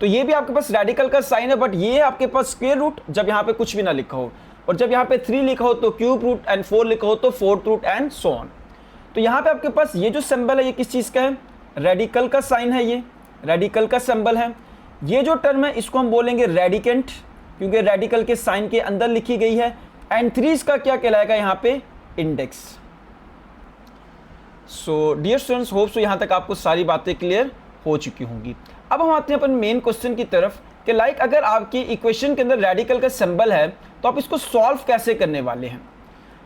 तो ये भी आपके पास रेडिकल का साइन है, बट ये आपके पास स्क्वायर रूट जब यहाँ पे कुछ भी ना लिखा हो, और जब यहाँ पे 3 लिखा हो तो क्यूब रूट, एंड 4 लिखा हो तो fourth root, and so on. तो यहाँ पे आपके पास ये जो सिंबल है ये किस चीज़ का है, रेडिकल का साइन है, ये रेडिकल का सिंबल है। ये जो टर्म है इसको हम बोलेंगे रेडिकेंट, क्योंकि रेडिकल के साइन के अंदर लिखी गई है। एंड 3 इसका क्या कहलाएगा यहाँ पे, index. So dear students, hope so यहाँ तक आपको सारी बातें क्लियर हो चुकी होंगी। अब हम आते हैं अपन मेन क्वेश्चन की तरफ कि लाइक अगर आपकी इक्वेशन के अंदर रेडिकल का सिंबल है तो आप इसको सॉल्व कैसे करने वाले हैं।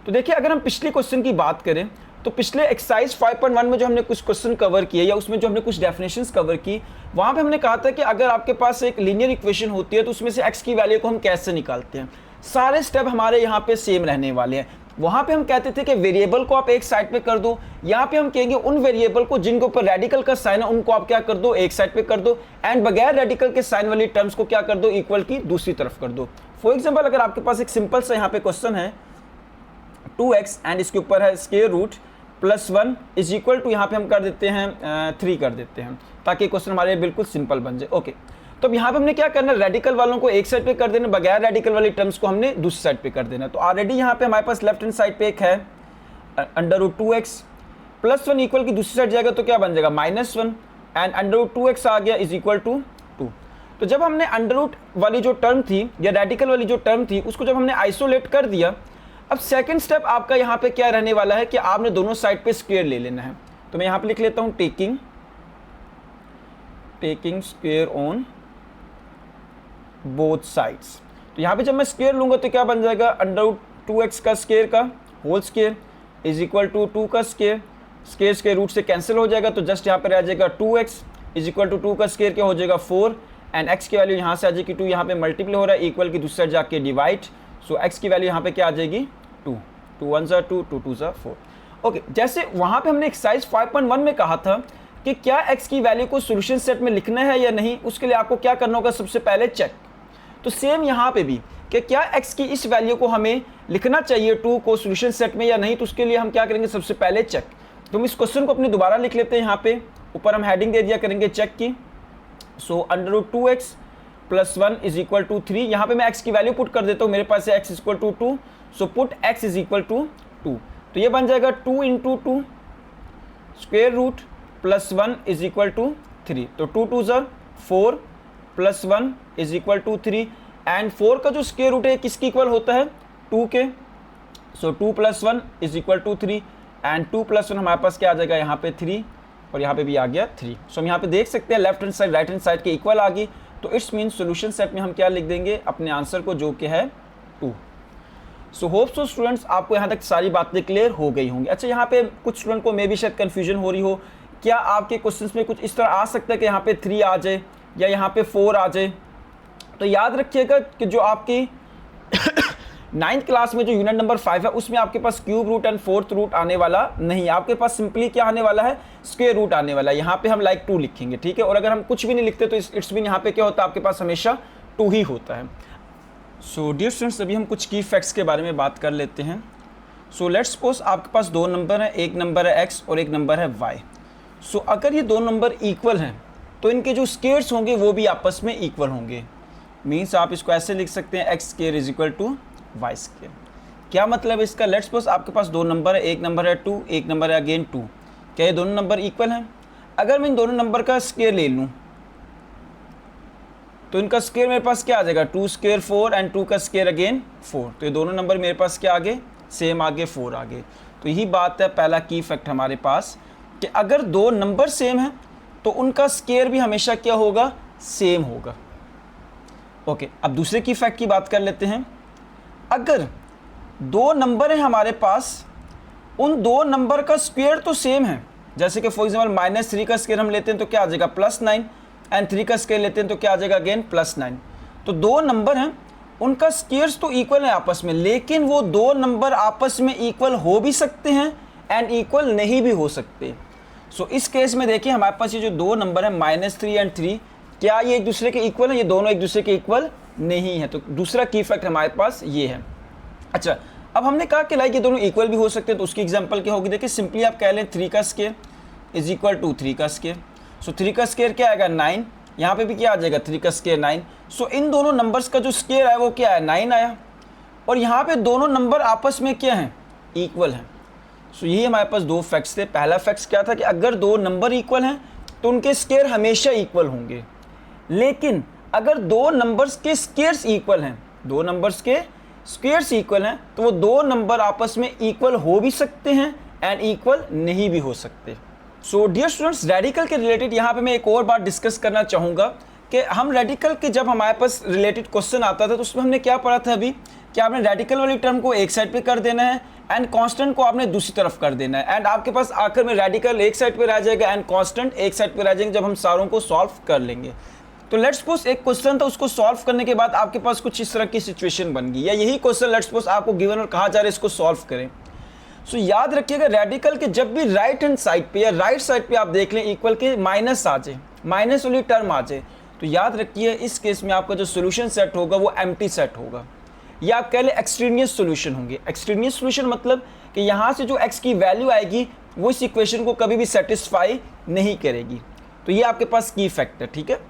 तो देखिए, अगर हम पिछले क्वेश्चन की बात करें तो पिछले एक्सरसाइज 5.1 में जो हमने कुछ क्वेश्चन कवर किए या उसमें जो हमने कुछ डेफिनेशंस कवर की, वहाँ पे हमने कहा था कि अगर आपके पास एक लीनियर इक्वेशन होती है तो उसमें से x की वैल्यू को हम कैसे निकालते हैं। सारे स्टेप हमारे यहाँ पे सेम रहने वाले हैं। वहाँ पे हम कहते थे कि वेरिएबल को आप एक साइड पे कर दो, यहाँ पे हम कहेंगे उन वेरिएबल को जिनके ऊपर रेडिकल का साइन है उनको आप क्या कर दो, एक साइड पे कर दो, एंड बगैर रेडिकल के साइन वाली टर्म्स को क्या कर दो, इक्वल की दूसरी तरफ कर दो। फॉर एग्जाम्पल, अगर आपके पास एक सिंपल सा यहाँ पे क्वेश्चन है 2x एंड इसके ऊपर है square root plus 1 is equal to, यहाँ पे हम कर देते हैं 3 कर देते हैं, ताकि क्वेश्चन हमारे बिल्कुल सिंपल बन जाए। ओके, तो अब यहाँ पे हमने क्या करना, रेडिकल वालों को एक साइड पे कर देना, बगैर रेडिकल वाली टर्म्स को हमने दूसरी साइड पे कर देना। तो ऑलरेडी यहाँ पे हमारे पास लेफ्ट हैंड साइड पे एक है under root 2x plus 1 equal की दूसरी साइड जाएगा तो क्या बन जाएगा, -1, एंड अंडर रूट 2x आ गया इज इक्वल टू 2। तो जब हमने अंडर रूट वाली जो टर्म थी या रेडिकल वाली जो टर्म थी उसको जब हमने आइसोलेट कर दिया, अब सेकंड स्टेप आपका यहाँ पे क्या रहने वाला है कि आपने दोनों साइड पे स्क्वायर ले लेना है। तो मैं यहाँ पे लिख लेता हूँ taking square on both sides. तो यहाँ पे जब मैं स्क्वायर लूंगा तो क्या बन जाएगा, अंडर रूट 2x का स्क्वायर का whole square is equal to 2 का स्क्वायर, स्क्वायर स्क्वायर रूट से कैंसिल हो जाएगा, तो जस्ट यहाँ पे रह जाएगा 2x इज इक्वल टू 2 का स्क्वायर क्या हो जाएगा 4, एंड x की वैल्यू यहाँ से आ जाएगी 2, यहाँ पे मल्टीप्लाई हो रहा है, इक्वल की दूसरी साइड जाके डिवाइड, सो x की वैल्यू यहाँ पे क्या आ जाएगी 2, 2 1 ज़ा 2, 2 2 ज़ा 4। ओके, जैसे वहाँ पे हमने एक्सरसाइज 5.1 में कहा था कि क्या x की वैल्यू को सोल्यूशन सेट में लिखना है या नहीं, उसके लिए आपको क्या करना होगा, सबसे पहले चेक। तो सेम यहाँ पे भी कि क्या x की इस वैल्यू को हमें लिखना चाहिए 2 को सोल्यूशन सेट में या नहीं, तो उसके लिए हम क्या करेंगे, सबसे पहले चेक। तो हम इस क्वेश्चन को अपने दोबारा लिख लेते हैं, यहाँ पे ऊपर हम हेडिंग दे दिया करेंगे चेक की। So under root 2x plus 1 is equal to 3, यहाँ पे मैं x की वैल्यू पुट कर देता हूँ, मेरे पास है x is equal to 2, so put x is equal to 2। तो ये बन जाएगा 2 into 2 square root plus 1 is equal to 3, तो 2 2 ज़ा 4 plus 1 is equal to 3, and 4 का जो स्क्वायर रूट है किसकी इक्वल होता है, 2 के, so 2 plus 1 is equal to 3, and 2 plus 1 हमारे पास क्या आ जाएगा यहाँ पे 3, और यहाँ पे भी आ गया 3। सो हम यहाँ पे देख सकते हैं left hand side right hand side के इक्वल आ गई, तो इट्स मीन सोल्यूशन सेट में हम क्या लिख देंगे अपने आंसर को, जो कि है 2। सो होप सो स्टूडेंट्स आपको यहाँ तक सारी बातें क्लियर हो गई होंगी। अच्छा, यहाँ पे कुछ स्टूडेंट को मे भी शायद कन्फ्यूजन हो रही हो, क्या आपके क्वेश्चंस में कुछ इस तरह आ सकता है कि यहाँ पे 3 आ जाए या यहाँ पे 4 आ जाए। तो याद रखिएगा कि जो आपकी 9th क्लास में जो यूनिट नंबर 5 है उसमें आपके पास cube root and fourth root आने वाला नहीं, आपके पास सिंपली क्या आने वाला है, स्क्वायर रूट आने वाला है। यहाँ पे हम लाइक 2 लिखेंगे, ठीक है, और अगर हम कुछ भी नहीं लिखते तो इट्स मीन यहाँ पे क्या होता है, आपके पास हमेशा 2 ही होता है। सो डियर स्टूडेंट्स, अभी हम कुछ की फैक्ट्स के बारे में बात कर लेते हैं। सो लेट्स सपोज आपके पास 2 नंबर हैं, एक नंबर है x और एक नंबर है y। सो अगर ये दो नंबर इक्वल हैं तो इनके जो स्केयर्स होंगे वो भी आपस में इक्वल होंगे। मीन्स आप इसको ऐसे लिख सकते हैं x square is equal to y square. क्या मतलब है इसका? लेट्स सपोज आपके पास दो नंबर है, एक नंबर है 2, एक नंबर है अगेन 2। क्या ये दोनों नंबर इक्वल हैं? अगर मैं इन दोनों नंबर का स्केयर ले लूँ तो इनका स्केयर मेरे पास क्या आ जाएगा? 2 स्केयर 4 एंड 2 का स्केयर अगेन 4। तो ये दोनों नंबर मेरे पास क्या आगे? सेम आगे, 4 आगे। तो यही बात है, पहला की फैक्ट हमारे पास कि अगर दो नंबर सेम है तो उनका स्केयर भी हमेशा क्या होगा? सेम होगा। ओके, अब दूसरे की फैक्ट की बात कर लेते हैं। अगर दो नंबर है हमारे पास, उन दो नंबर का स्क्वायर तो सेम है, जैसे कि फॉर एग्जांपल -3 का स्क्वायर हम लेते हैं तो क्या आ जाएगा? +9 एंड 3 का स्क्वायर लेते हैं तो क्या आ जाएगा? अगेन +9। तो दो नंबर हैं, उनका स्क्वायर्स तो इक्वल है आपस में, लेकिन वो दो नंबर आपस में इक्वल हो भी सकते हैं एंड इक्वल नहीं भी हो सकते। सो इस केस में देखिए हमारे पास ये जो दो नंबर है -3 एंड 3, क्या ये एक दूसरे के इक्वल है? ये दोनों एक दूसरे के इक्वल नहीं है। तो दूसरा की फैक्ट हमारे पास ये है। अच्छा, अब हमने कहा कि लाइक ये दोनों इक्वल भी हो सकते हैं, तो उसकी एग्जांपल क्या होगी? देखिए सिंपली आप कह लें 3 का स्क्वायर इज इक्वल टू 3 का स्क्वायर। सो 3 का स्क्वायर क्या आएगा? 9। यहाँ पे भी क्या आ जाएगा? 3 का स्क्वायर 9। सो इन दोनों नंबर्स का जो स्क्वायर है वो क्या है? 9 आया। और यहाँ पे दोनों नंबर आपस में क्या हैं? इक्वल हैं। सो यही हमारे पास दो फैक्ट्स थे। पहला फैक्ट्स क्या था कि अगर दो नंबर इक्वल हैं तो उनके स्क्वायर हमेशा इक्वल होंगे, लेकिन अगर दो नंबर्स के स्क्वायर्स इक्वल हैं, दो नंबर्स के स्क्वायर्स इक्वल हैं, तो वो दो नंबर आपस में इक्वल हो भी सकते हैं एंड इक्वल नहीं भी हो सकते। सो डियर स्टूडेंट्स, रेडिकल के रिलेटेड यहाँ पे मैं एक और बात डिस्कस करना चाहूँगा कि हम रेडिकल के जब हमारे पास रिलेटेड क्वेश्चन आता था तो उसमें हमने क्या पढ़ा था अभी कि आपने रेडिकल वाली टर्म को एक साइड पे कर देना है एंड कांस्टेंट को आपने दूसरी तरफ कर देना है, एंड आपके पास आखिर में रेडिकल एक साइड पे रह जाएगा एंड कांस्टेंट एक साइड पे रह जाएंगे जब हम सारों को सॉल्व कर लेंगे। तो लेट्स सपोज एक क्वेश्चन था, उसको सॉल्व करने के बाद आपके पास कुछ इस तरह की सिचुएशन बन गई, या यही क्वेश्चन लेट्स सपोज आपको गिवन और कहा जा रहा है इसको सॉल्व करें। सो याद रखिएगा रेडिकल के जब भी राइट हैंड साइड पे या राइट साइड पे आप देख लें इक्वल के माइनस आ जाए, माइनस वाली टर्म आ जाए, तो याद रखिए इस केस में आपका जो सोल्यूशन सेट होगा वो एम्प्टी सेट होगा, या आप कह लें एक्सट्रीनियस सोल्यूशन होंगे। एक्सट्रीनियस सोल्यूशन मतलब कि यहाँ से जो x की वैल्यू आएगी वो इस इक्वेशन को कभी भी सेटिस्फाई नहीं करेगी। तो ये आपके पास की फैक्ट है, ठीक है।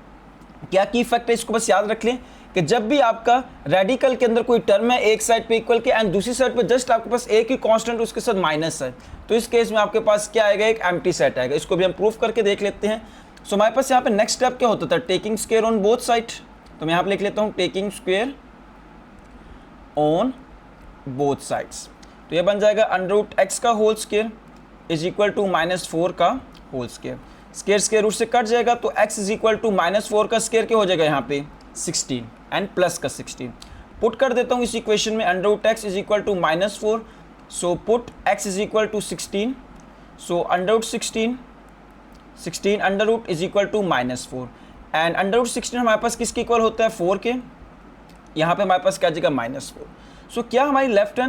क्या की फैक्ट है इसको बस याद रख लें कि जब भी आपका रेडिकल के अंदर कोई टर्म है एक साइड पे इक्वल के एंड दूसरी साइड पे जस्ट आपके पास एक ही कांस्टेंट उसके साथ माइनस है, तो इस केस में आपके पास क्या आएगा? एक एम्प्टी सेट आएगा। इसको भी हम प्रूफ करके देख लेते हैं। सो हमारे पास यहाँ पे नेक्स्ट स्टेप क्या होता था? Taking square on both side. तो मैं यहाँ पे लिख लेता हूँ taking square on both sides. तो ये बन जाएगा √x का whole square is equal to -4 का whole square. Square square root से कट जाएगा तो x इज इक्वल टू -4 का स्क्वायर क्या हो जाएगा यहाँ पे? 16 एंड प्लस का 16। पुट कर देता हूँ इस इक्वेशन में √x is equal to -4, so put x is equal to 16, so √16 under root is equal to -4 and √16 हमारे पास किसके इक्वल होता है? 4 के। यहाँ पे हमारे पास क्या जाएगा? -4। सो क्या हमारी लेफ्ट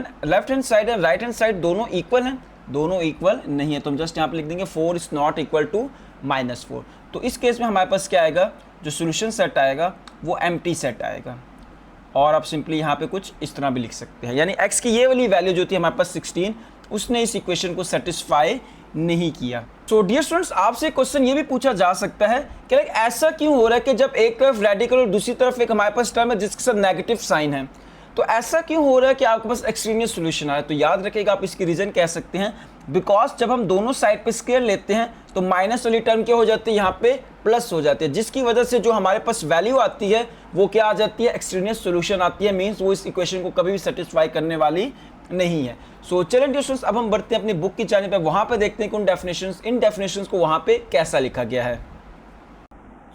हैंड साइड है राइट हैंड साइड दोनों इक्वल हैं? दोनों इक्वल नहीं है, तो हम जस्ट यहाँ पे लिख देंगे 4 इज नॉट इक्वल टू -4। तो इस केस में हमारे पास क्या आएगा? जो सोल्यूशन सेट आएगा वो एम्प्टी सेट आएगा। और आप सिंपली यहाँ पे कुछ इस तरह भी लिख सकते हैं, यानी x की ये वाली वैल्यू जो थी हमारे पास 16, उसने इस इक्वेशन को सेटिस्फाई नहीं किया। सो डियर स्टूडेंट्स, आपसे क्वेश्चन ये भी पूछा जा सकता है कि ऐसा क्यों हो रहा है कि जब एक तरफ रेडिकल और दूसरी तरफ एक हमारे पास टर्म है जिसके साथ नेगेटिव साइन है, तो ऐसा क्यों हो रहा है कि आपके पास एक्सट्रीनियस सोल्यूशन आया? तो याद रखिएगा आप इसकी रीजन कह सकते हैं बिकॉज जब हम दोनों साइड पे स्क्वायर लेते हैं तो माइनस वाली टर्म क्या हो जाती है? यहाँ पे प्लस हो जाती है, जिसकी वजह से जो हमारे पास वैल्यू आती है वो क्या आ जाती है? एक्सट्रीनियस सोल्यूशन आती है। मीन्स वो इस इक्वेशन को कभी भी सेटिस्फाई करने वाली नहीं है। सो चलिए डियर स्टूडेंट्स, अब हम बढ़ते हैं अपनी बुक की जानिब पे, वहाँ पे देखते हैं कि इन डेफिनेशंस को वहाँ पे कैसा लिखा गया है।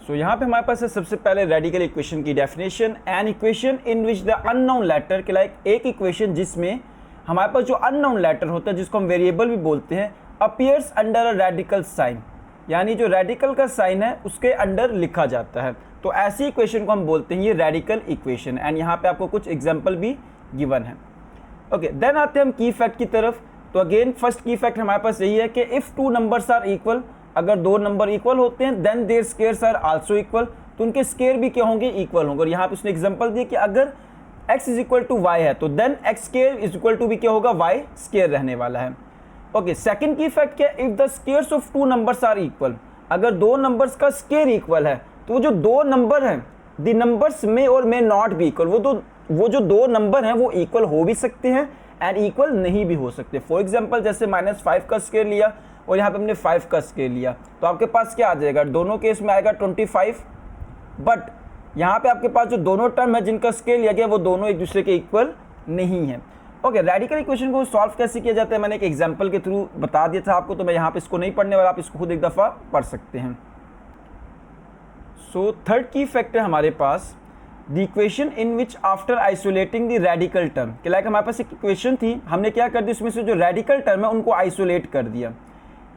सो यहाँ पे हमारे पास है सबसे पहले रेडिकल इक्वेशन की definition, an equation in which the unknown letter के लाइक एक इक्वेशन जिसमें हमारे पास जो अननोन लेटर होता है जिसको हम वेरिएबल भी बोलते हैं appears under a radical sign, यानी जो रेडिकल का साइन है उसके अंडर लिखा जाता है। तो ऐसी इक्वेशन को हम बोलते हैं ये रेडिकल इक्वेशन, एंड यहाँ पे आपको कुछ एग्जाम्पल भी गिवन है। ओके, देन आते हैं हम की फैक्ट की तरफ। तो अगेन फर्स्ट की फैक्ट हमारे पास यही है कि if two numbers are equal, अगर दो नंबर इक्वल होते हैं then their squares are also equal, तो उनके स्क्वायर भी क्या होंगे? इक्वल होंगे। और यहाँ पे उसने एग्जांपल दिया कि अगर x is equal to Y है तो then x square is equal to भी क्या होगा? y स्क्वायर रहने वाला है। ओके, सेकंड की इफेक्ट क्या है, if the squares of two numbers are equal, अगर दो नंबर्स का स्क्वायर इक्वल है तो वो जो दो नंबर हैं द नंबर्स मे और मे नॉट बी इक्वल, वो जो दो नंबर हैं वो इक्वल हो भी सकते हैं एंड इक्वल नहीं भी हो सकते। फॉर एग्जांपल जैसे -5 का स्क्वायर लिया और यहाँ पे हमने 5 का स्क्वायर लिया तो आपके पास क्या आ जाएगा, दोनों केस में आएगा 25, बट यहाँ पे आपके पास जो दोनों टर्म है जिनका स्क्वायर लिया गया वो दोनों एक दूसरे के इक्वल नहीं है। ओके, रेडिकल इक्वेशन को सॉल्व कैसे किया जाता है मैंने एक एग्जांपल के थ्रू बता दिया था आपको, तो मैं यहाँ पे इसको नहीं पढ़ने वाला, आप इसको खुद एक दफ़ा पढ़ सकते हैं। सो थर्ड की फैक्टर हमारे पास the equation in which after isolating the radical term, कि लाइक हमारे पास एक इक्वेशन थी, हमने क्या कर दिया उसमें से जो रेडिकल टर्म है उनको आइसोलेट कर दिया।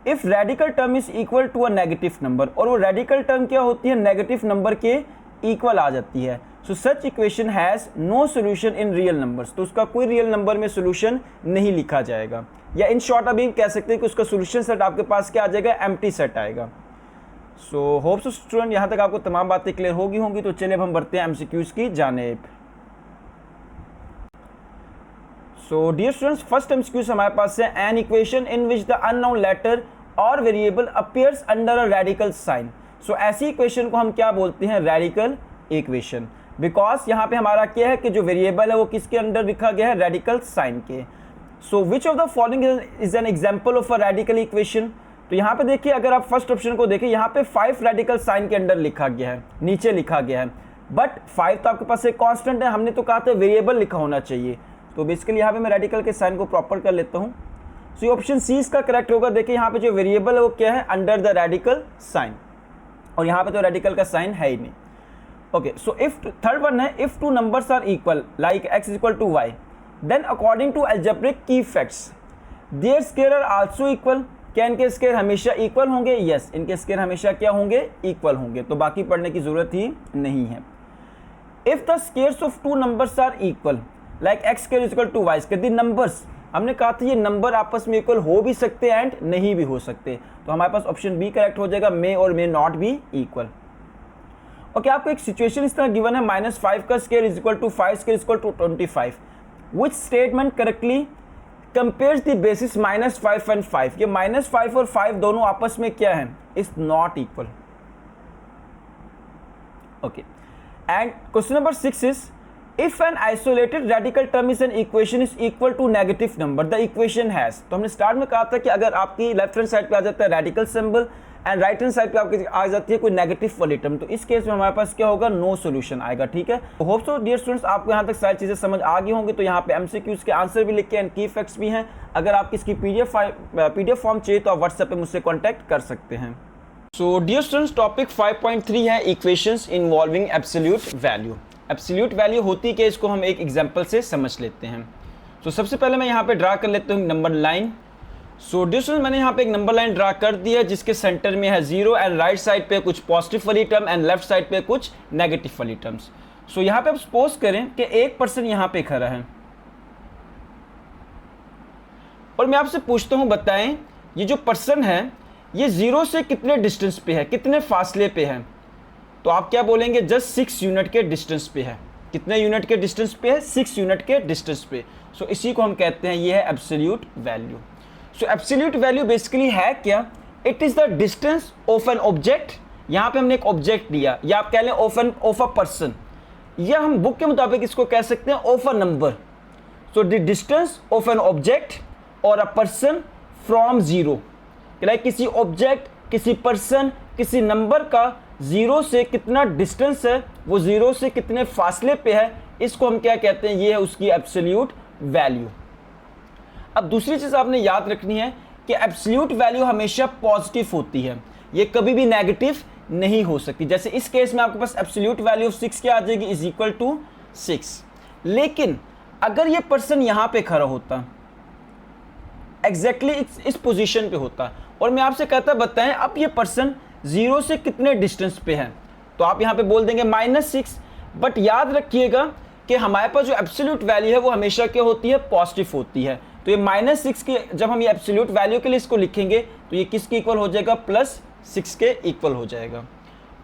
If radical term is equal to a negative number, और वो रेडिकल टर्म क्या होती है, नेगेटिव नंबर के इक्वल आ जाती है। So such equation has no solution in real numbers, तो उसका कोई रियल नंबर में सोल्यूशन नहीं लिखा जाएगा, या इन शॉर्ट अभी कह सकते हैं कि उसका सोल्यूशन सेट आपके पास क्या आ जाएगा, एम्प्टी सेट आएगा। सो होप सो स्टूडेंट यहाँ तक आपको तमाम बातें क्लियर होंगी। तो चलिए अब हम बढ़ते हैं एमसीक्यूज की जानेब। So dear students, first MCQs हमारे पास है an equation in which the unknown letter or variable appears under a radical sign. सो ऐसी इक्वेशन को हम क्या बोलते हैं, रेडिकल इक्वेशन, बिकॉज यहाँ पे हमारा क्या है कि जो वेरिएबल है वो किसके अंडर लिखा गया है, रेडिकल साइन के। So which of the following is an example of a radical equation, तो यहाँ पे देखिए अगर आप फर्स्ट ऑप्शन को देखें यहाँ पे 5 रेडिकल साइन के अंडर लिखा गया है, नीचे लिखा गया है, बट 5 तो आपके पास एक कांस्टेंट है, हमने तो कहा था वेरिएबल लिखा होना चाहिए, तो बेसिकली यहाँ पे मैं रेडिकल के साइन को प्रॉपर कर लेता हूँ। सो ये ऑप्शन सी इसका करेक्ट होगा। देखिए यहाँ पे जो वेरिएबल है वो क्या है, अंडर द रेडिकल साइन, और यहाँ पे तो रेडिकल का साइन है ही नहीं। Okay, so if third one है if two numbers are equal like x equal to y, then according to algebraic की facts their square are also equal, क्या इनके स्क्वायर हमेशा इक्वल होंगे, यस इनके स्क्वायर हमेशा क्या होंगे, इक्वल होंगे, तो बाकी पढ़ने की जरूरत ही नहीं है। If the squares of two numbers are equal like x square is equal to y square, the numbers, हमने कहा था ये नंबर आपस में इक्वल हो भी सकते हैं एंड नहीं भी हो सकते, तो हमारे पास ऑप्शन बी करेक्ट हो जाएगा, मे और may not be equal. Okay, आपको एक सिचुएशन इस तरह गिवन है, -5 का square is equal to 5 square is equal to 25, which statement correctly compares the basis -5 and 5, ये -5 और 5 दोनों आपस में क्या है, is not equal. Okay, and question number 6 is if an isolated radical term is an equation is equal to negative number the equation has, तो हमने start में कहा था कि अगर आपकी लेफ्ट हैंड साइड पे आ जाता है radical symbol and right hand side पे आपकी आ जाती है कोई नेगेटिव वाली टर्म, तो इस केस में हमारे पास क्या होगा, नो सॉल्यूशन आएगा। ठीक है, होप सो डियर स्टूडेंट्स आपको यहाँ तक सारी चीजें समझ आ गई होंगी। तो यहाँ पे एमसीक्यूज के आंसर भी लिखे एंड की फैक्ट्स भी हैं। अगर आपकी इसकी पीडीएफ फॉर्म चाहिए तो आप व्हाट्सएप पे मुझसे कॉन्टैक्ट कर सकते हैं। सो डियर स्टूडेंट्स, टॉपिक 5.3 है equations involving absolute value. Absolute value होती क्या, इसको हम एक एग्जाम्पल से समझ लेते हैं। तो सबसे पहले मैं यहाँ पे ड्रा कर लेता हूँ नंबर लाइन। सो डिस्टेंस मैंने यहाँ पे एक नंबर लाइन ड्रा कर दी है जिसके सेंटर में है 0 एंड राइट साइड पे कुछ पॉजिटिव वाली टर्म एंड लेफ्ट साइड पे कुछ नेगेटिव वाली टर्म्स। सो यहाँ पे आप सपोज करें कि एक पर्सन यहाँ पे खड़ा है और मैं आपसे पूछता हूँ, बताएं ये जो पर्सन है ये 0 से कितने डिस्टेंस पे है, कितने फासले पे है, तो आप क्या बोलेंगे, जस्ट 6 यूनिट के डिस्टेंस पे है। कितने यूनिट के डिस्टेंस पे है, 6 यूनिट के डिस्टेंस पे। सो इसी को हम कहते हैं ये है एब्सोल्यूट वैल्यू। सो एब्सोल्यूट वैल्यू बेसिकली है क्या, it is the distance of an object, यहाँ पे हमने एक ऑब्जेक्ट लिया, या आप कह लें ऑफ अ पर्सन, या हम बुक के मुताबिक इसको कह सकते हैं of a number. So the distance of an object और अ पर्सन फ्रॉम 0, लाइक किसी ऑब्जेक्ट, किसी पर्सन, किसी नंबर का 0 से कितना डिस्टेंस है, वो 0 से कितने फासले पे है, इसको हम क्या कहते हैं, ये है उसकी एब्सोल्यूट वैल्यू। अब दूसरी चीज़ आपने याद रखनी है कि एब्सोल्यूट वैल्यू हमेशा पॉजिटिव होती है, ये कभी भी नेगेटिव नहीं हो सकती। जैसे इस केस में आपके पास एब्सोल्यूट वैल्यू ऑफ 6 क्या आ जाएगी, इज इक्वल टू 6। लेकिन अगर ये पर्सन यहाँ पे खड़ा होता, एग्जैक्टली इस पोजीशन पे होता, और मैं आपसे कहता बताएं अब ये पर्सन 0 से कितने डिस्टेंस पे है, तो आप यहाँ पे बोल देंगे -6। बट याद रखिएगा कि हमारे पास जो एब्सोल्यूट वैल्यू है वो हमेशा क्या होती है, पॉजिटिव होती है। तो ये -6 के जब हम ये एब्सोल्यूट वैल्यू के लिए इसको लिखेंगे तो ये किसके इक्वल हो जाएगा, +6 के इक्वल हो जाएगा।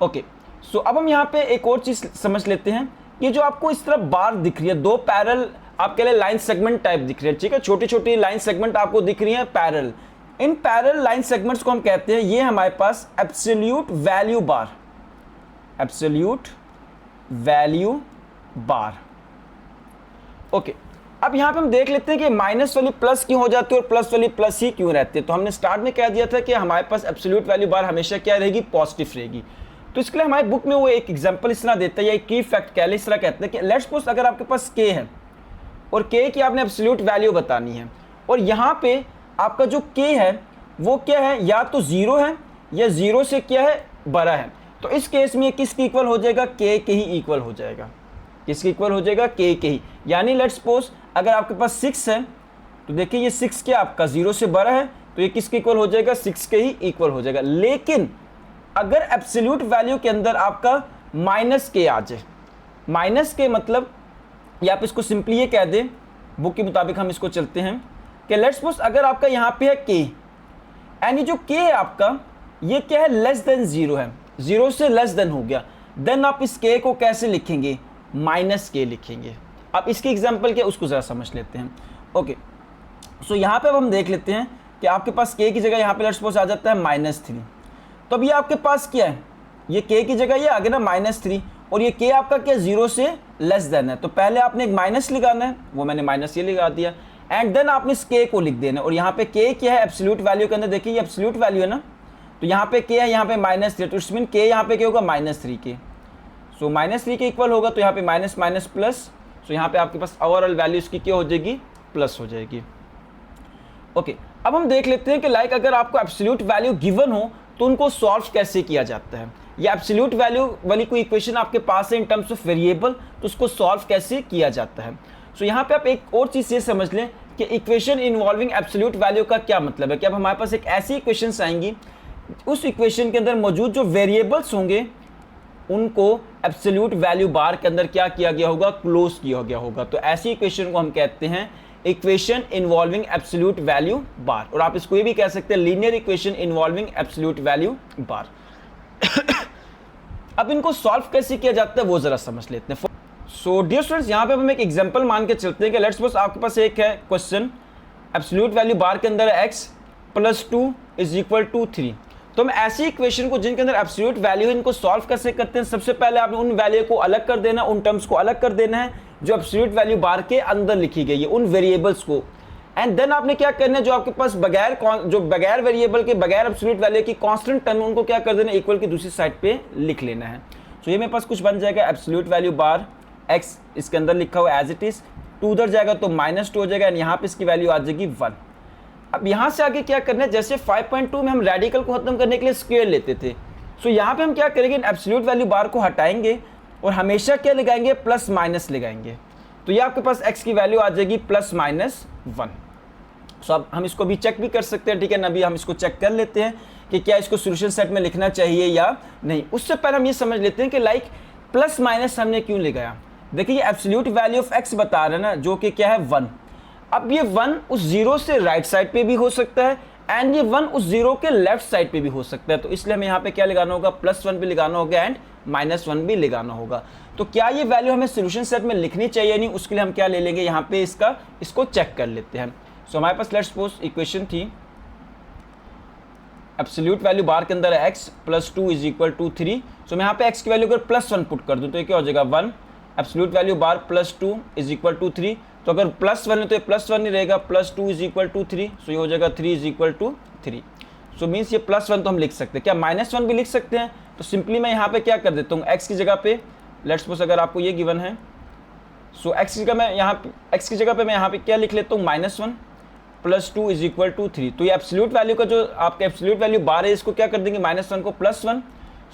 ओके, सो अब हम यहाँ पे एक और चीज़ समझ लेते हैं, ये जो आपको इस तरह बार दिख रही है, 2 पैरेलल आपके लिए लाइन सेगमेंट टाइप दिख रहे हैं, ठीक है, छोटी छोटी लाइन सेगमेंट आपको दिख रही है parallel. In parallel line segments को हम कहते हैं, ये हमारे पास एब्सोल्यूट वैल्यू बार, एब्सोल्यूट वैल्यू बार। ओके, अब यहां पे हम देख लेते हैं कि माइनस वाली प्लस क्यों हो जाती है और प्लस वाली प्लस ही क्यों रहती है। तो हमने स्टार्ट में कह दिया था कि हमारे पास एब्सोल्यूट वैल्यू बार हमेशा क्या रहेगी, पॉजिटिव रहेगी। तो इसके लिए हमारे बुक में वो एक एग्जांपल इस तरह देता है, या एक की फैक्ट कह ले, इस तरह कहते हैं कि लेट्स सपोज अगर आपके पास k है और k की आपने एब्सोल्यूट वैल्यू बतानी है, और यहाँ पे आपका जो k है वो क्या है, या तो 0 है या 0 से क्या है, बड़ा है। तो इस केस में किसके इक्वल हो जाएगा, k के ही इक्वल हो जाएगा। किसके इक्वल हो जाएगा, k के ही। यानी लेट्स सपोज अगर आपके पास 6 है तो देखिए ये 6 क्या आपका 0 से बड़ा है, तो ये किसके इक्वल हो जाएगा, 6 के ही इक्वल हो जाएगा। लेकिन अगर एब्सोल्यूट वैल्यू के अंदर आपका माइनस के आ जाए, माइनस के मतलब, या आप इसको सिंपली ये कह दें, बुक के मुताबिक हम इसको चलते हैं कि लेट्स सपोज अगर आपका यहाँ पे है k, एंड ये जो k है आपका, ये क्या है, लेस देन 0 है, 0 से लेस देन हो गया, देन आप इस k को कैसे लिखेंगे, माइनस k लिखेंगे। अब इसकी एग्जांपल क्या, उसको ज़रा समझ लेते हैं। ओके, सो यहाँ पे अब हम देख लेते हैं कि आपके पास k की जगह यहाँ पे लेट्स सपोज आ जाता है -3। तो अब ये आपके पास क्या है, ये k की जगह ये आ गया ना -3, और ये k आपका क्या 0 से लेस देन है। तो पहले आपने एक माइनस लगाना है, वो मैंने माइनस ये लगा दिया, एंड देन आपने इस k को लिख देना है। और यहाँ पे k क्या है, एब्सोल्यूट वैल्यू के अंदर देखिए ये एब्सोल्यूट वैल्यू है ना, तो यहाँ पे k है, यहाँ पे -3, तो इसमें k यहाँ पे क्या होगा, -3k। सो -3 के इक्वल होगा, तो यहाँ पे माइनस माइनस प्लस, सो यहाँ पे आपके पास ओवरऑल वैल्यू इसकी क्या हो जाएगी, प्लस हो जाएगी। ओके, अब हम देख लेते हैं कि लाइक अगर आपको एब्सोल्यूट वैल्यू गिवन हो तो उनको सॉल्व कैसे किया जाता है, या एब्सोल्यूट वैल्यू वाली कोई इक्वेशन आपके पास है इन टर्म्स ऑफ वेरिएबल, तो उसको सॉल्व कैसे किया जाता है। सो यहाँ पे आप एक और चीज़ ये समझ लें कि इक्वेशन इन्वॉल्विंग एब्सोल्यूट वैल्यू का क्या मतलब है, कि अब हमारे पास एक ऐसी इक्वेशंस आएंगी, उस इक्वेशन के अंदर मौजूद जो वेरिएबल्स होंगे उनको एब्सोल्यूट वैल्यू बार के अंदर क्या किया गया होगा, क्लोज किया गया होगा। तो ऐसी इक्वेशन को हम कहते हैं equation involving absolute value bar, और आप इसको ये भी कह सकते हैं linear equation involving absolute value bar. अब इनको सॉल्व कैसे किया जाता है वो जरा समझ लेते हैं। सो डियर स्टूडेंट्स, यहाँ पे हम एक एग्जांपल मान के चलते हैं कि लेट्स सपोज आपके पास एक है क्वेश्चन, एब्सोल्यूट वैल्यू बार के अंदर है x + 2 = 3। तो हम ऐसी इक्वेशन को जिनके अंदर एब्सोल्यूट वैल्यू है, इनको सॉल्व कैसे करते हैं। सबसे पहले आपने उन वैल्यू को अलग कर देना, उन टर्म्स को अलग कर देना है जो एब्सोल्यूट वैल्यू बार के अंदर लिखी गई है, उन वेरिएबल्स को। एंड देन आपने क्या करना है, जो आपके पास बगैर वेरिएबल के, बगैर एब्सोल्यूट वैल्यू की कांस्टेंट टर्म, उनको क्या कर देना, इक्वल की दूसरी साइड पे लिख लेना है। तो ये मेरे पास कुछ बन जाएगा, एब्सोल्यूट वैल्यू बार x इसके अंदर लिखा हुआ एज इट इज, 2 उधर जाएगा तो -2 हो जाएगा, एंड यहाँ पे इसकी वैल्यू आ जाएगी 1। अब यहाँ से आगे क्या करना है, जैसे 5.2 में हम रेडिकल को खत्म करने के लिए स्क्वायर लेते थे, सो यहाँ पे हम क्या करेंगे, एब्सोल्यूट वैल्यू बार को हटाएंगे और हमेशा क्या लगाएंगे, प्लस माइनस लगाएंगे। तो ये आपके पास x की वैल्यू आ जाएगी +-1। सो अब हम इसको भी चेक भी कर सकते हैं, ठीक है ना, अभी हम इसको चेक कर लेते हैं कि क्या इसको सोल्यूशन सेट में लिखना चाहिए या नहीं। उससे पहले हम ये समझ लेते हैं कि लाइक प्लस माइनस हमने क्यों लगाया। देखिए ये एब्सोल्यूट वैल्यू ऑफ x बता रहे हैं ना, जो कि क्या है 1। अब ये 1 उस 0 से राइट साइड पे भी हो सकता है, एंड ये 1 उस 0 के लेफ्ट साइड पे भी हो सकता है। तो इसलिए हमें यहाँ पे क्या लगाना होगा, +1 भी लगाना होगा एंड -1 भी लगाना होगा। तो क्या ये वैल्यू हमें सोल्यूशन सेट में लिखनी चाहिए नहीं, उसके लिए हम क्या ले लेंगे, यहाँ पे इसको चेक कर लेते हैं। सो हमारे पास लेट्स सपोज इक्वेशन थी, एब्सोल्यूट वैल्यू बार के अंदर है x + 2 = 3। सो मैं यहाँ पे x की वैल्यू अगर +1 पुट कर दूँ तो ये क्या हो जाएगा 1, एब्सोल्यूट वैल्यू बार +2 = 3। तो अगर +1 है तो ये +1 नहीं रहेगा, +2 = 3, सो ये हो जाएगा 3 = 3। सो मीन्स ये +1 तो हम लिख सकते हैं, क्या -1 भी लिख सकते हैं। तो सिंपली मैं यहाँ पे क्या कर देता हूँ, x की जगह पे लेट्स सपोज अगर आपको ये गिवन है, सो x की जगह पे मैं यहाँ पे क्या लिख लेता हूँ, -1 +2 = 3। तो ये एब्सोल्यूट वैल्यू का जो आपका एब्सोल्यूट वैल्यू बार है, इसको क्या कर देंगे, -1 को +1,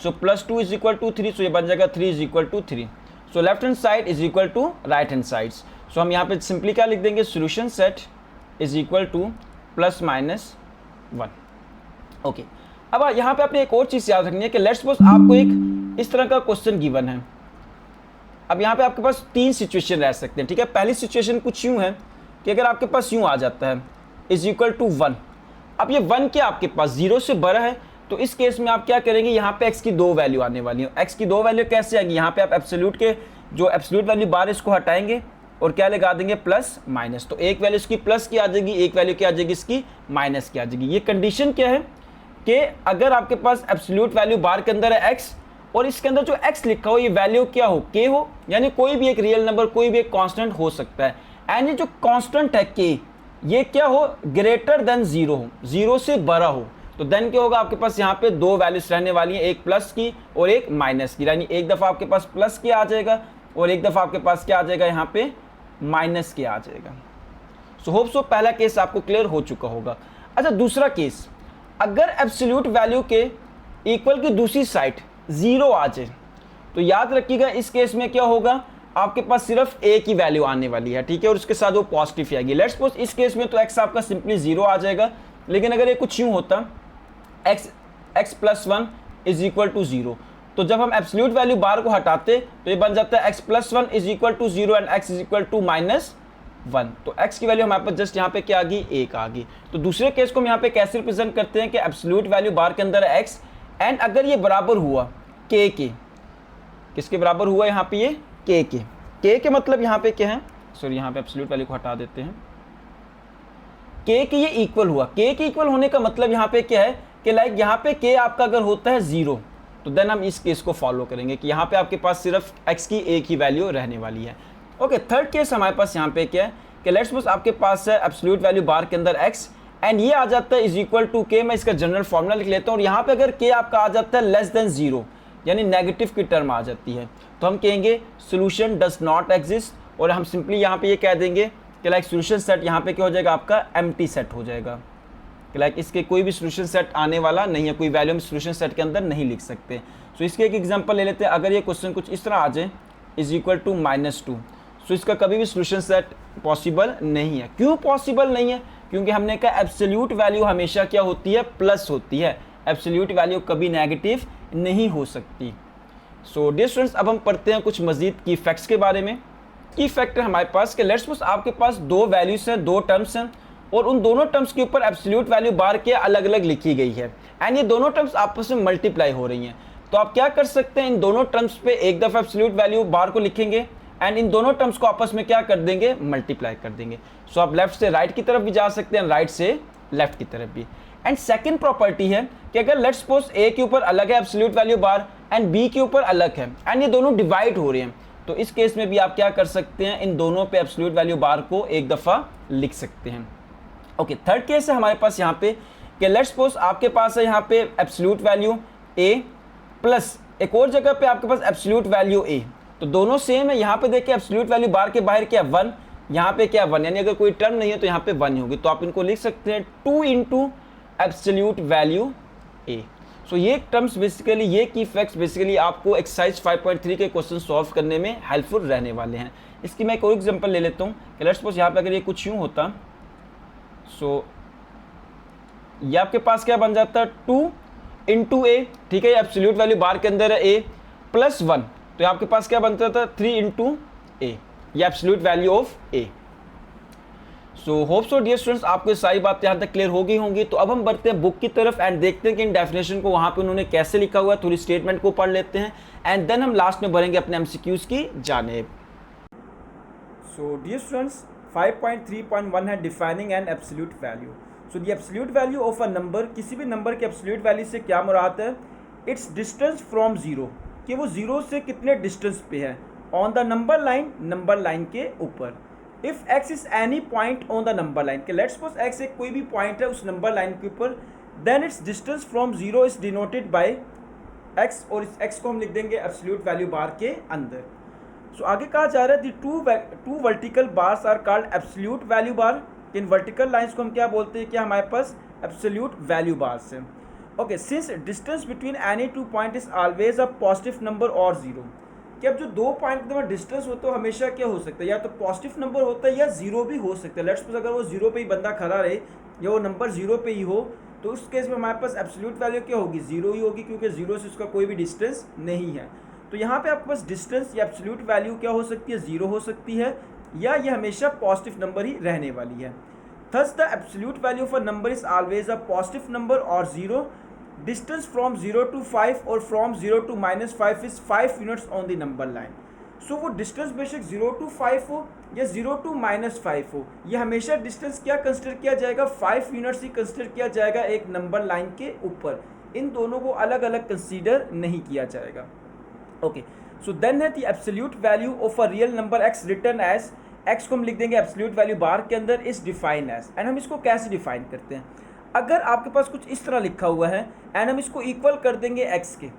सो +2 = 3, सो ये बन जाएगा 3 = 3। So left hand side is equal to right hand side. So हम यहाँ पे सिंपली क्या लिख देंगे, solution set is equal to +-1। Okay, अब यहाँ पे आपने एक और चीज़ याद रखनी है कि लेट्स सपोज आपको एक इस तरह का क्वेश्चन गिवन है। अब यहाँ पे आपके पास 3 सिचुएशन रह सकते हैं, ठीक है। पहली सिचुएशन कुछ यूँ है कि अगर आपके पास यूँ आ जाता है =1, अब ये 1 क्या आपके पास 0 से बड़ा है, तो इस केस में आप क्या करेंगे, यहाँ पे x की 2 वैल्यू आने वाली है। x की 2 वैल्यू कैसे आएगी, यहाँ पे आप एब्सोल्यूट के जो एब्सोल्यूट वैल्यू बार इसको हटाएंगे, और क्या लगा देंगे प्लस माइनस। तो एक वैल्यू इसकी प्लस की आ जाएगी, एक वैल्यू क्या आ जाएगी इसकी माइनस की आ जाएगी। ये कंडीशन क्या है कि अगर आपके पास एब्सोल्यूट वैल्यू बार के अंदर है x और इसके अंदर जो x लिखा हो ये वैल्यू क्या हो k हो, यानी कोई भी एक रियल नंबर कोई भी एक कांस्टेंट हो सकता है, एंड ये जो कांस्टेंट है k ये क्या हो ग्रेटर देन 0 हो, 0 से बड़ा हो, तो देन क्या होगा आपके पास यहाँ पे दो वैल्यूज रहने वाली हैं, एक प्लस की और एक माइनस की, यानी एक दफ़ा आपके पास प्लस की आ जाएगा और एक दफ़ा आपके पास क्या आ जाएगा यहाँ पे माइनस की आ जाएगा। सो होप सो पहला केस आपको क्लियर हो चुका होगा। अच्छा दूसरा केस, अगर एब्सोल्यूट वैल्यू के इक्वल की दूसरी साइड 0 आ जाए तो याद रखिएगा इस केस में क्या होगा, आपके पास सिर्फ a की वैल्यू आने वाली है, ठीक है, और उसके साथ वो पॉजिटिव आएगी। लेट्स सपोज इस केस में तो x आपका सिंपली 0 आ जाएगा, लेकिन अगर ये कुछ यूं होता x plus 1 is equal to 0, तो जब हम एब्सोल्यूट वैल्यू बार को हटाते तो ये बन जाता है x plus 1 is equal to 0 and x is equal to minus 1। तो x की वैल्यू हमारे पास जस्ट यहाँ पे क्या आ गई 1 आ गई। तो दूसरे केस को हम यहाँ पे कैसे रिप्रेजेंट करते हैं कि एब्सोल्यूट वैल्यू बार के अंदर है x एंड अगर ये बराबर हुआ k के, किसके बराबर हुआ यहाँ पे ये k के मतलब यहाँ पे क्या है, सॉरी यहाँ पे एब्सोल्यूट वैल्यू को हटा देते हैं, k के ये इक्वल हुआ, k के इक्वल होने का मतलब यहाँ पे क्या है कि लाइक यहाँ पे k आपका अगर होता है 0 तो देन हम इस केस को फॉलो करेंगे कि यहाँ पे आपके पास सिर्फ x की एक ही वैल्यू रहने वाली है। ओके थर्ड केस हमारे पास यहाँ पे क्या है कि लेट्स सपोज आपके पास है एब्सोल्यूट वैल्यू बार के अंदर x एंड ये आ जाता है इज इक्वल टू k, मैं इसका जनरल फॉर्मूला लिख लेता हूँ, और यहाँ पे अगर k आपका आ जाता है लेस देन 0 यानी नेगेटिव की टर्म आ जाती है तो हम कहेंगे सोल्यूशन डज नॉट एग्जिस्ट, और हम सिंपली यहाँ पे ये कह देंगे कि लाइक सोल्यूशन सेट यहाँ पे क्या हो जाएगा आपका एम्प्टी सेट हो जाएगा, कि लाइक इसके कोई भी सोल्यूशन सेट आने वाला नहीं है, कोई वैल्यू हम सोल्यूशन सेट के अंदर नहीं लिख सकते। सो इसके एक एग्जांपल ले लेते हैं, अगर ये क्वेश्चन कुछ इस तरह आ जाए इज इक्वल टू -2, सो इसका कभी भी सोल्यूशन सेट पॉसिबल नहीं है। क्यों पॉसिबल नहीं है, क्योंकि हमने कहा एब्सोल्यूट वैल्यू हमेशा क्या होती है प्लस होती है, एब्सोल्यूट वैल्यू कभी नेगेटिव नहीं हो सकती। सो डियर स्टूडेंट्स अब हम पढ़ते हैं कुछ मजीद की फैक्ट्स के बारे में। की फैक्ट है हमारे पास कि लेट्स सपोज आपके पास दो वैल्यूज हैं, दो टर्म्स हैं और उन दोनों टर्म्स के ऊपर एब्सोल्यूट वैल्यू बार के अलग अलग लिखी गई है एंड ये दोनों टर्म्स आपस में मल्टीप्लाई हो रही हैं। तो आप क्या कर सकते हैं, इन दोनों टर्म्स पे एक दफ़ा एब्सोल्यूट वैल्यू बार को लिखेंगे एंड इन दोनों टर्म्स को आपस में क्या कर देंगे मल्टीप्लाई कर देंगे। सो आप लेफ्ट से राइट की तरफ भी जा सकते हैं, राइट से लेफ्ट की तरफ भी। एंड सेकंड प्रॉपर्टी है कि अगर लेट्स सपोज ए के ऊपर अलग है absolute value bar and B के ऊपर अलग है एंड ये दोनों डिवाइड हो रहे हैं, तो इस केस में भी आप क्या कर सकते हैं, इन दोनों पे एब्सोल्यूट वैल्यू बार को एक दफ़ा लिख सकते हैं। ओके थर्ड केस है हमारे पास यहाँ पे कि लेट्स सपोज आपके पास है यहाँ पे एब्सोल्यूट वैल्यू ए प्लस एक और जगह पे आपके पास एब्सोल्यूट वैल्यू ए, तो दोनों सेम है। यहाँ पे देखिए एब्सोल्यूट वैल्यू बार के बाहर क्या 1, यहाँ पे क्या 1, यानी अगर कोई टर्म नहीं है तो यहाँ पे 1 ही होगी, तो आप इनको लिख सकते हैं 2 इंटू एब्सोल्यूट वैल्यू ए। सो ये टर्म्स बेसिकली, ये की फैक्ट्स बेसिकली आपको एक्सरसाइज 5.3 के क्वेश्चन सॉल्व करने में हेल्पफुल रहने वाले हैं। इसकी मैं एक और एग्जांपल ले लेता हूँ कि लेट्स सपोज यहाँ पे अगर ये कुछ यूँ होता, सो ये आपके पास क्या बन जाता है 2 इंटू ए, ठीक है, एब्सोल्यूट वैल्यू बार के अंदर है ए प्लस 1, तो आपके पास क्या बनता था 3 इंटू ए, ये absolute value of A. So hope so dear students आपको सारी बातें यहाँ तक क्लियर हो गई होंगी। तो अब हम बढ़ते हैं बुक की तरफ एंड देखते हैं कि इन डेफिनेशन को वहाँ पे उन्होंने कैसे लिखा हुआ है, थोड़ी स्टेटमेंट को पढ़ लेते हैं एंड देन हम लास्ट में बढ़ेंगे अपने एमसीक्यूज की जानेब। सो डियर स्टूडेंट्स 5.3.1 है defining N absolute value. So the absolute value of a number, किसी भी नंबर के एब्सोल्यूट वैल्यू से क्या मुराद है, इट्स डिस्टेंस फ्रॉम जीरो, कि वो जीरो से कितने डिस्टेंस पे है, ऑन द नंबर लाइन के ऊपर। If x is any point on the number line, कि लेट्स सपोज x एक कोई भी पॉइंट है उस नंबर लाइन के ऊपर, then its distance from zero is denoted by x, और इस x को हम लिख देंगे एब्सोल्यूट वैल्यू बार के अंदर। सो आगे कहा जा रहा है the two vertical bars are called absolute value bar, इन वर्टिकल लाइंस को हम क्या बोलते हैं कि हमारे पास एब्सोल्यूट वैल्यू बार्स है। Okay since distance between any two point is always a positive number or zero, कि अब जो दो पॉइंट के डिस्टेंस होता है हमेशा क्या हो सकता है, या तो पॉजिटिव नंबर होता है या जीरो भी हो सकता है। लेट्स सपोज अगर वो जीरो पे ही बंदा खड़ा रहे या वो नंबर जीरो पे ही हो, तो उस केस में हमारे पास एब्सोल्यूट वैल्यू क्या होगी, जीरो ही होगी, क्योंकि जीरो से उसका कोई भी डिस्टेंस नहीं है। तो यहाँ पे आपके पास डिस्टेंस या एब्सोल्यूट वैल्यू क्या हो सकती है, जीरो हो सकती है, या ये हमेशा पॉजिटिव नंबर ही रहने वाली है। Thus the absolute value of a number is always a positive number or zero, distance from 0 to 5 और from 0 to -5 is 5 units on the number line. So वो डिस्टेंस बेशक 0 to 5 हो या 0 to -5 हो, ये हमेशा डिस्टेंस क्या कंसिडर किया जाएगा, 5 यूनिट्स ही कंसिडर किया जाएगा एक नंबर लाइन के ऊपर। इन दोनों को अलग अलग कंसीडर नहीं किया जाएगा। ओके, सो देन है the absolute value of a real number x return as, x को हम लिख देंगे एब्सोल्यूट वैल्यू बार के अंदर इज डिफाइन एज। एंड हम इसको कैसे डिफाइन करते हैं, अगर आपके पास कुछ इस तरह लिखा हुआ है एंड हम इसको इक्वल कर देंगे x के।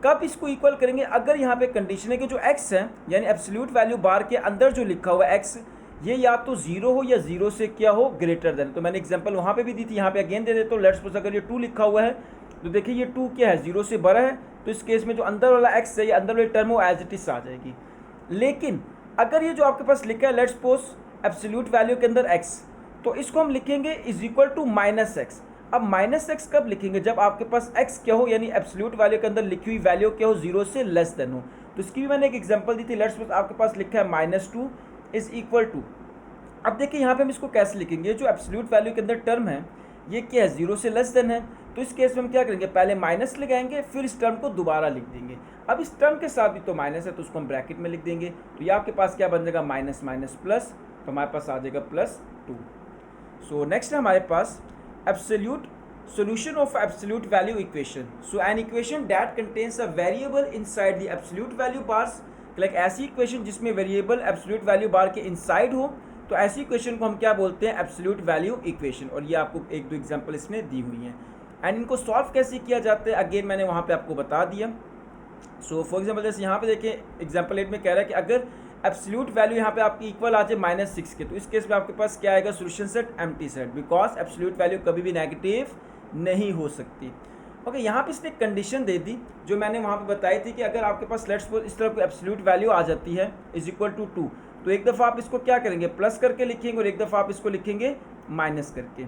कब इसको इक्वल करेंगे, अगर यहाँ पे कंडीशन है कि जो x है यानी एब्सोल्यूट वैल्यू बार के अंदर जो लिखा हुआ है x, ये या तो 0 हो या 0 से क्या हो ग्रेटर देन। तो मैंने एग्जांपल वहाँ पे भी दी थी, यहाँ पे अगेन दे देता हूँ। लेट्स सपोज अगर ये 2 लिखा हुआ है तो देखिए ये 2 क्या है, 0 से बड़ा है, तो इस केस में जो अंदर वाला x है, ये अंदर वाली टर्म वो एज इट इज आ जाएगी। लेकिन अगर ये जो आपके पास लिखा है लेट्स सपोज एब्सोल्यूट वैल्यू के अंदर x, तो इसको हम लिखेंगे इज इक्वल टू -x। अब -x कब लिखेंगे, जब आपके पास x क्या हो यानी एब्सोल्यूट वैल्यू के अंदर लिखी हुई वैल्यू क्या हो, 0 से लेस देन हो। तो इसकी भी मैंने एक एग्जांपल दी थी। लेट्स सपोज आपके पास लिखा है -2 इज इक्वल टू, अब देखिए यहाँ पे हम इसको कैसे लिखेंगे, जो एब्सोल्यूट वैल्यू के अंदर टर्म है ये क्या है, 0 से लेस देन है। तो इस केस में हम क्या करेंगे, पहले माइनस लगाएंगे फिर इस टर्म को दोबारा लिख देंगे। अब इस टर्म के साथ भी तो माइनस है तो उसको हम ब्रैकेट में लिख देंगे, तो ये आपके पास क्या बन जाएगा माइनस माइनस प्लस, तो हमारे पास आ जाएगा +2। सो नेक्स्ट है हमारे पास absolute solution of absolute value equation. So an equation that contains a variable inside the absolute value bars, like ऐसी इक्वेशन जिसमें वेरिएबल एब्सोल्यूट वैल्यू बार के इनसाइड हो, तो ऐसी इक्वेशन को हम क्या बोलते हैं, एब्सोल्यूट वैल्यू इक्वेशन। और ये आपको एक दो एग्जांपल इसमें दी हुई हैं। एंड इनको सॉल्व कैसे किया जाता है अगेन मैंने वहाँ पे आपको बता दिया। सो फॉर एग्जांपल जैसे यहाँ पे देखिए एग्जांपल 8 में कह रहा है कि अगर एब्सोल्यूट वैल्यू यहाँ पे आपकी इक्वल आ जाए -6 के, तो इस केस में आपके पास क्या आएगा, solution set empty set, because absolute value कभी भी नेगेटिव नहीं हो सकती। ओके, यहाँ पे इसने कंडीशन दे दी जो मैंने वहाँ पे बताई थी कि अगर आपके पास लेट्स सपोज इस तरह कोई एब्सोल्यूट वैल्यू आ जाती है इज इक्वल टू 2, तो एक दफ़ा आप इसको क्या करेंगे, प्लस करके लिखेंगे और एक दफ़ा आप इसको लिखेंगे माइनस करके,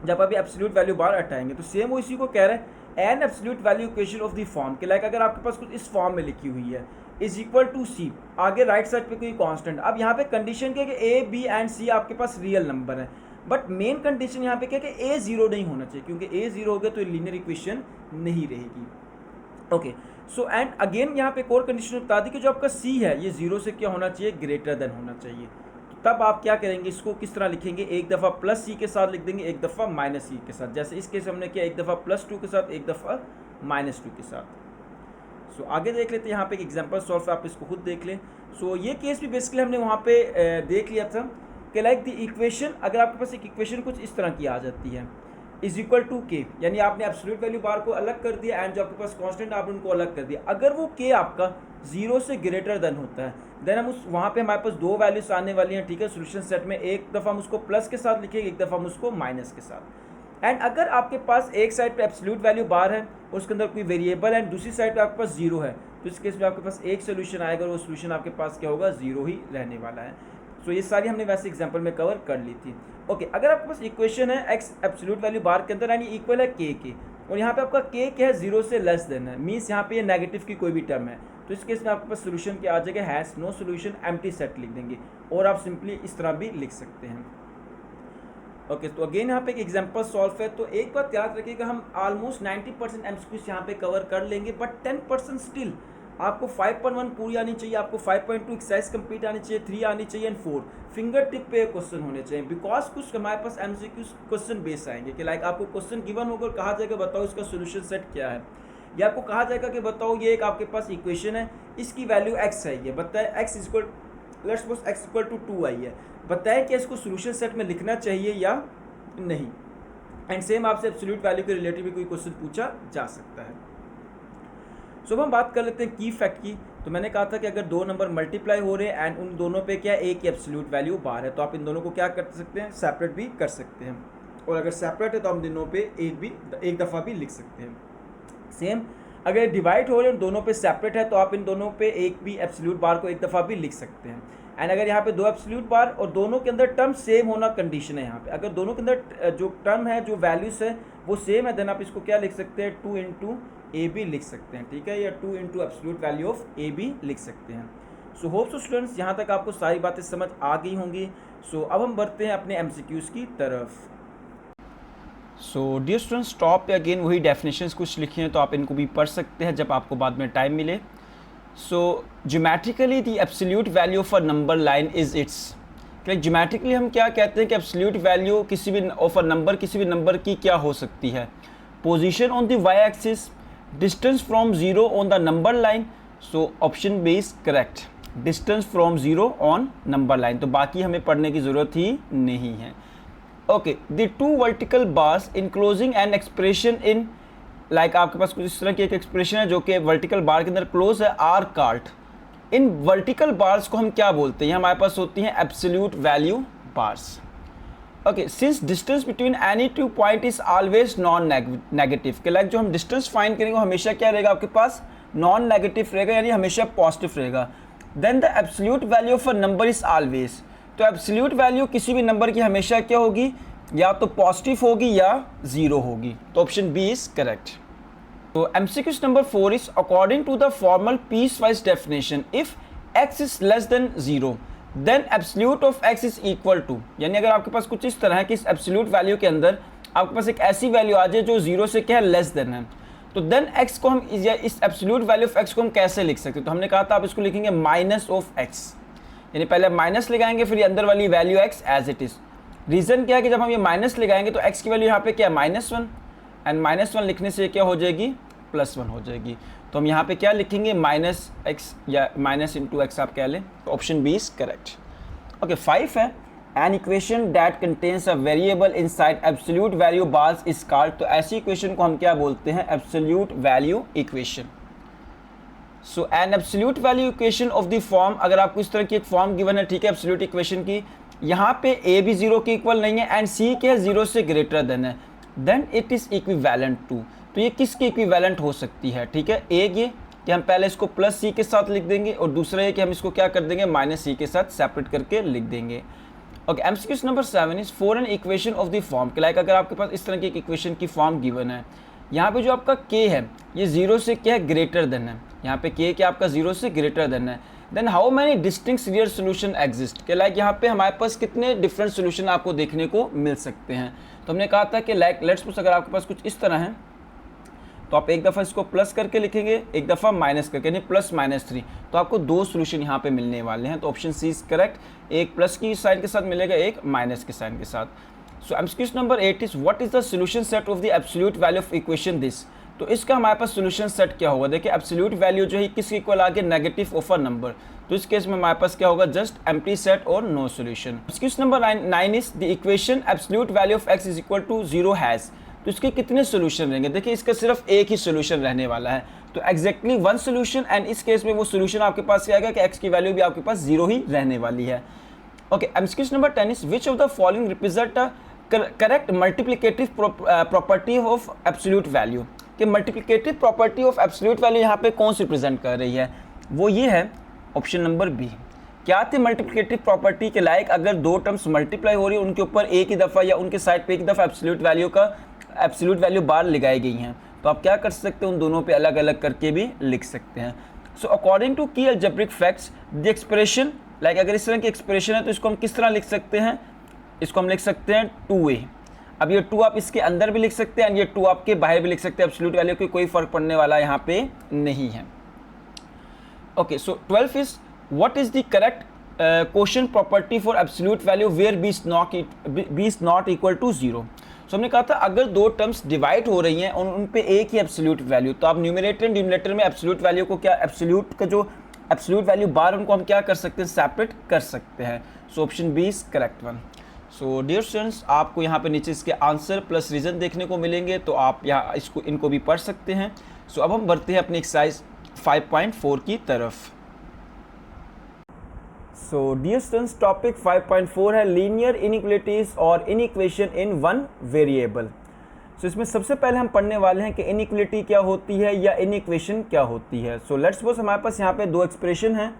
जब अभी एब्सोल्यूट वैल्यू बार हटाएंगे। तो सेम वो इसी को कह रहा है, N absolute value equation of the form के, लाइक अगर आपके पास कुछ इस फॉर्म में लिखी हुई है इज इक्वल टू सी, आगे राइट साइड पे कोई कांस्टेंट। अब यहाँ पे कंडीशन क्या है कि ए बी एंड सी आपके पास रियल नंबर है, बट मेन कंडीशन यहाँ पे क्या है कि ए 0 नहीं होना चाहिए, क्योंकि ए 0 हो गया तो लीनियर इक्वेशन नहीं रहेगी। ओके, सो एंड अगेन यहाँ पे एक और कंडीशन बता दी कि जो आपका सी है ये 0 से क्या होना चाहिए, ग्रेटर देन होना चाहिए। तो तब आप क्या करेंगे, इसको किस तरह लिखेंगे, एक दफ़ा प्लस सी के साथ लिख देंगे, एक दफ़ा माइनस सी के साथ। जैसे इस केस हमने किया, एक दफ़ा +2 के साथ, एक दफ़ा -2 के साथ। सो आगे देख लेते हैं, यहाँ पे एक एग्जांपल सॉल्व है, आप इसको खुद देख लें। सो ये केस भी बेसिकली हमने वहाँ पे देख लिया था कि लाइक द इक्वेशन, अगर आपके पास एक इक्वेशन कुछ इस तरह की आ जाती है इज इक्वल टू के, यानी आपने एब्सोल्यूट वैल्यू बार को अलग कर दिया एंड जो आपके पास कांस्टेंट आपने उनको अलग कर दिया। अगर वो के आपका 0 से ग्रेटर देन होता है, देन हम उस वहाँ पे हमारे पास दो वैल्यूज आने वाली हैं, ठीक है, सोल्यूशन सेट में। एक दफ़ा हम उसको प्लस के साथ लिखेंगे, एक दफ़ा हम उसको माइनस के साथ। एंड अगर आपके पास एक साइड पे एब्सोल्यूट वैल्यू बार है उसके अंदर कोई वेरिएबल एंड दूसरी साइड पे आपके पास 0 है, तो इस केस में आपके पास एक सोल्यूशन आएगा और वो सोल्यूशन आपके पास क्या होगा, 0 ही रहने वाला है। सो ये सारी हमने वैसे एग्जांपल में कवर कर ली थी। ओके, अगर आपके पास इक्वेशन है एक्स एब्सोल्यूट वैल्यू बार के अंदर यानी इक्वल है के, और यहाँ पे आपका के क्या है, 0 से लेस देन है, मीन्स यहाँ पे ये नेगेटिव की कोई भी टर्म है, तो इस केस में आपके पास सोल्यूशन क्या आ जाएगा, has no solution, empty set लिख देंगे। और आप सिंपली इस तरह भी लिख सकते हैं। ओके, तो अगेन यहाँ पे एक एग्जांपल सॉल्व है। तो एक बात याद रखिएगा, हम ऑलमोस्ट 90% एमसीक्यूज यहाँ पे कवर कर लेंगे, बट 10% स्टिल आपको 5.1 पूरी आनी चाहिए, आपको 5.2 एक्सरसाइज कंप्लीट आनी चाहिए, 3 आनी चाहिए एंड 4 फिंगर टिप पे क्वेश्चन होने चाहिए। बिकॉज कुछ हमारे पास एमसीक्यूज क्वेश्चन बेस आएंगे कि लाइक आपको क्वेश्चन गिवन होगा, कहा जाएगा बताओ इसका सोल्यूशन सेट क्या है, या आपको कहा जाएगा कि बताओ ये एक आपके पास इक्वेशन है, इसकी वैल्यू x है, ये बताए x equal let's suppose x equal to 2 I है, बताए कि इसको सोल्यूशन सेट में लिखना चाहिए या नहीं। एंड सेम आपसे एब्सोल्यूट वैल्यू के रिलेटिव भी कोई क्वेश्चन पूछा जा सकता है। सो हम बात कर लेते हैं की फैक्ट की। तो मैंने कहा था कि अगर दो नंबर मल्टीप्लाई हो रहे हैं एंड उन दोनों पे क्या एक ही एब्सोल्यूट वैल्यू बार है, तो आप इन दोनों को क्या कर सकते हैं, सेपरेट भी कर सकते हैं, और अगर सेपरेट है तो हम दोनों पे एक दफ़ा भी लिख सकते हैं। सेम अगर डिवाइड हो रहे हैं दोनों पे सेपरेट है, तो आप इन दोनों पे एक भी एब्सोल्यूट बार को एक दफ़ा भी लिख सकते हैं। एंड अगर यहाँ पे दो एब्सोल्यूट बार और दोनों के अंदर टर्म सेम होना कंडीशन है, यहाँ पे अगर दोनों के अंदर जो टर्म है, जो वैल्यूज है वो सेम है, देन आप इसको क्या लिख सकते हैं, 2 इंटू ए बी लिख सकते हैं, ठीक है, या 2 into absolute value of A B लिख सकते हैं। सो होप सो स्टूडेंट्स यहाँ तक आपको सारी बातें समझ आ गई होंगी। सो अब हम बढ़ते हैं अपने एमसीक्यूज की तरफ। सो डियर स्टूडेंट्स, टॉप पे अगेन वही डेफिनेशंस कुछ लिखी हैं, तो आप इनको भी पढ़ सकते हैं जब आपको बाद में टाइम मिले। So geometrically the absolute value of a number line is its, geometrically हम क्या कहते हैं कि एब्सोल्यूट वैल्यू किसी भी ऑफ अ नंबर, किसी भी नंबर की क्या हो सकती है? Position on the Y axis, distance from zero on the number line. So option B is correct, distance from zero on number line. तो बाकी हमें पढ़ने की ज़रूरत ही नहीं है। Okay, the two vertical bars enclosing an expression in, like आपके पास कुछ इस तरह की एक एक्सप्रेशन है जो कि वर्टिकल बार के अंदर क्लोज है, आर कार्ट। इन वर्टिकल बार्स को हम क्या बोलते हैं? हमारे पास होती हैं absolute value bars. Okay, since distance between any two point is always non negative, के लाइक जो हम डिस्टेंस फाइंड करेंगे वो हमेशा क्या रहेगा आपके पास? नॉन नेगेटिव रहेगा, यानी हमेशा पॉजिटिव रहेगा। Then the absolute value of a number is always, तो एब्सोल्यूट वैल्यू किसी भी नंबर की हमेशा क्या होगी? या तो पॉजिटिव होगी या जीरो होगी। तो ऑप्शन बी इज करेक्ट। तो MCQ number 4 is according to the formal piecewise definition, if x is less than zero then absolute of x is equal to, यानी अगर आपके पास कुछ इस तरह है कि इस एब्सोल्यूट वैल्यू के अंदर आपके पास एक ऐसी वैल्यू आ जाए जो जीरो से क्या है? लेस देन है, तो देन x को हम या इस एब्सोल्यूट वैल्यू ऑफ x को हम कैसे लिख सकते हैं? तो हमने कहा था आप इसको लिखेंगे माइनस ऑफ x, यानी पहले माइनस लगाएंगे फिर ये अंदर वाली value x as it is. Reason क्या है कि जब हम ये माइनस लगाएंगे तो x की वैल्यू यहाँ पे क्या है? -1, एंड -1 लिखने से क्या हो जाएगी? +1 हो जाएगी। तो हम यहाँ पे क्या लिखेंगे? -x या माइनस इंटू एक्स आप कह लें। तो option B is correct. Okay, 5 है, an equation that contains a variable inside absolute value bars is called, तो ऐसी इक्वेशन को हम क्या बोलते हैं? Absolute value equation. So an absolute value equation of the form, अगर आपको इस तरह की एक फॉर्म गिवन है, ठीक है, एब्सोल्यूट इक्वेशन की, यहाँ पे a भी 0 के इक्वल नहीं है एंड c के 0 से ग्रेटर देन है, then it is equivalent to, तो ये किसकी इक्विवेलेंट हो सकती है? ठीक है, एक ये कि हम पहले इसको प्लस सी के साथ लिख देंगे और दूसरा ये कि हम इसको क्या कर देंगे? माइनस सी के साथ सेपरेट करके लिख देंगे। Okay, MCQ number 7 is for an equation of the form, like अगर आपके पास इस तरह की एक इक्वेशन की फॉर्म गिवन है, यहाँ पे जो आपका k है ये 0 से क्या है? ग्रेटर देन है, यहाँ पे k क्या आपका 0 से ग्रेटर देन है, then how many distinct real solution exist, के लाइक यहाँ पे हमारे पास कितने डिफरेंट सोल्यूशन आपको देखने को मिल सकते हैं? तो हमने कहा था कि लाइक लेट्स सपोज अगर आपके पास कुछ इस तरह है तो आप एक दफ़ा इसको प्लस करके लिखेंगे, एक दफ़ा माइनस करके, यानी +-3, तो आपको दो सोल्यूशन यहाँ पे मिलने वाले हैं। तो ऑप्शन सी इज करेक्ट, एक प्लस की साइन के साथ मिलेगा, एक माइनस के साइन के साथ। So MCQ number 8 is what is the solution set of the absolute value of equation this, तो इसका हमारे पास सोल्यूशन सेट क्या होगा? देखिए एब्सोल्यूट वैल्यू जो है किसके इक्वल आ गया? नेगेटिव ऑफ अ नंबर, तो इस केस में हमारे पास क्या होगा? जस्ट एम्प्टी सेट और no solution. MCQ number 9 is the equation absolute value of x is equal to 0 has, तो इसके कितने सोल्यूशन रहेंगे? देखिए इसका सिर्फ एक ही सोल्यूशन रहने वाला है, तो एग्जैक्टली वन सोल्यूशन, एंड इस केस में वो सोल्यूशन आपके पास क्या आएगा कि x की वैल्यू भी आपके पास 0 ही रहने वाली है। Okay, MCQ number 10 is which of the following represent a correct multiplicative property of absolute value, कि multiplicative property of absolute value यहाँ पे कौन सी रिप्रेजेंट कर रही है? वो ये है ऑप्शन नंबर बी। क्या थी मल्टीप्लिकेटिव प्रॉपर्टी के लाइक अगर दो टर्म्स मल्टीप्लाई हो रही है उनके ऊपर एक ही दफ़ा या उनके साइड पे एक दफ़ा एब्सोल्यूट वैल्यू बार लगाई गई हैं, तो आप क्या कर सकते हैं? उन दोनों पे अलग अलग करके भी लिख सकते हैं। सो अकॉर्डिंग टू की algebraic facts the expression, like अगर इस तरह की एक्सप्रेशन है तो इसको हम किस तरह लिख सकते हैं? इसको हम लिख सकते हैं 2a। अब ये 2 आप इसके अंदर भी लिख सकते हैं, ये 2 आपके बाहर भी लिख सकते हैं, एब्सोल्यूट वैल्यू की कोई फर्क पड़ने वाला यहाँ पे नहीं है। Okay, so 12 is what is the correct quotient property for absolute value where b is not equal to 0। सो हमने कहा था अगर दो टर्म्स डिवाइड हो रही हैं और उन पे एक ही एब्सोल्यूट वैल्यू, तो आप न्यूमरेटर एंड डिनोमिनेटर में एब्सोल्यूट वैल्यू को क्या, एब्सोल्यूट का जो एब्सोल्यूट वैल्यू बार उनको हम क्या कर सकते हैं? सेपरेट कर सकते हैं। So option B is correct one. So dear students, आपको यहाँ पे नीचे इसके आंसर प्लस रीजन देखने को मिलेंगे, तो आप यहाँ इनको भी पढ़ सकते हैं। सो अब हम बढ़ते हैं अपनी एक्सरसाइज 5.4 की तरफ। सो डियर स्टूडेंट्स, टॉपिक 5.4 है लीनियर इनइक्वालिटीज और इनइक्वेशन इन वन वेरिएबल। सो इसमें सबसे पहले हम पढ़ने वाले हैं कि इनइक्वालिटी क्या होती है या इनइक्वेशन क्या होती है। सो लेट्स सपोज हमारे पास यहाँ पे दो एक्सप्रेशन है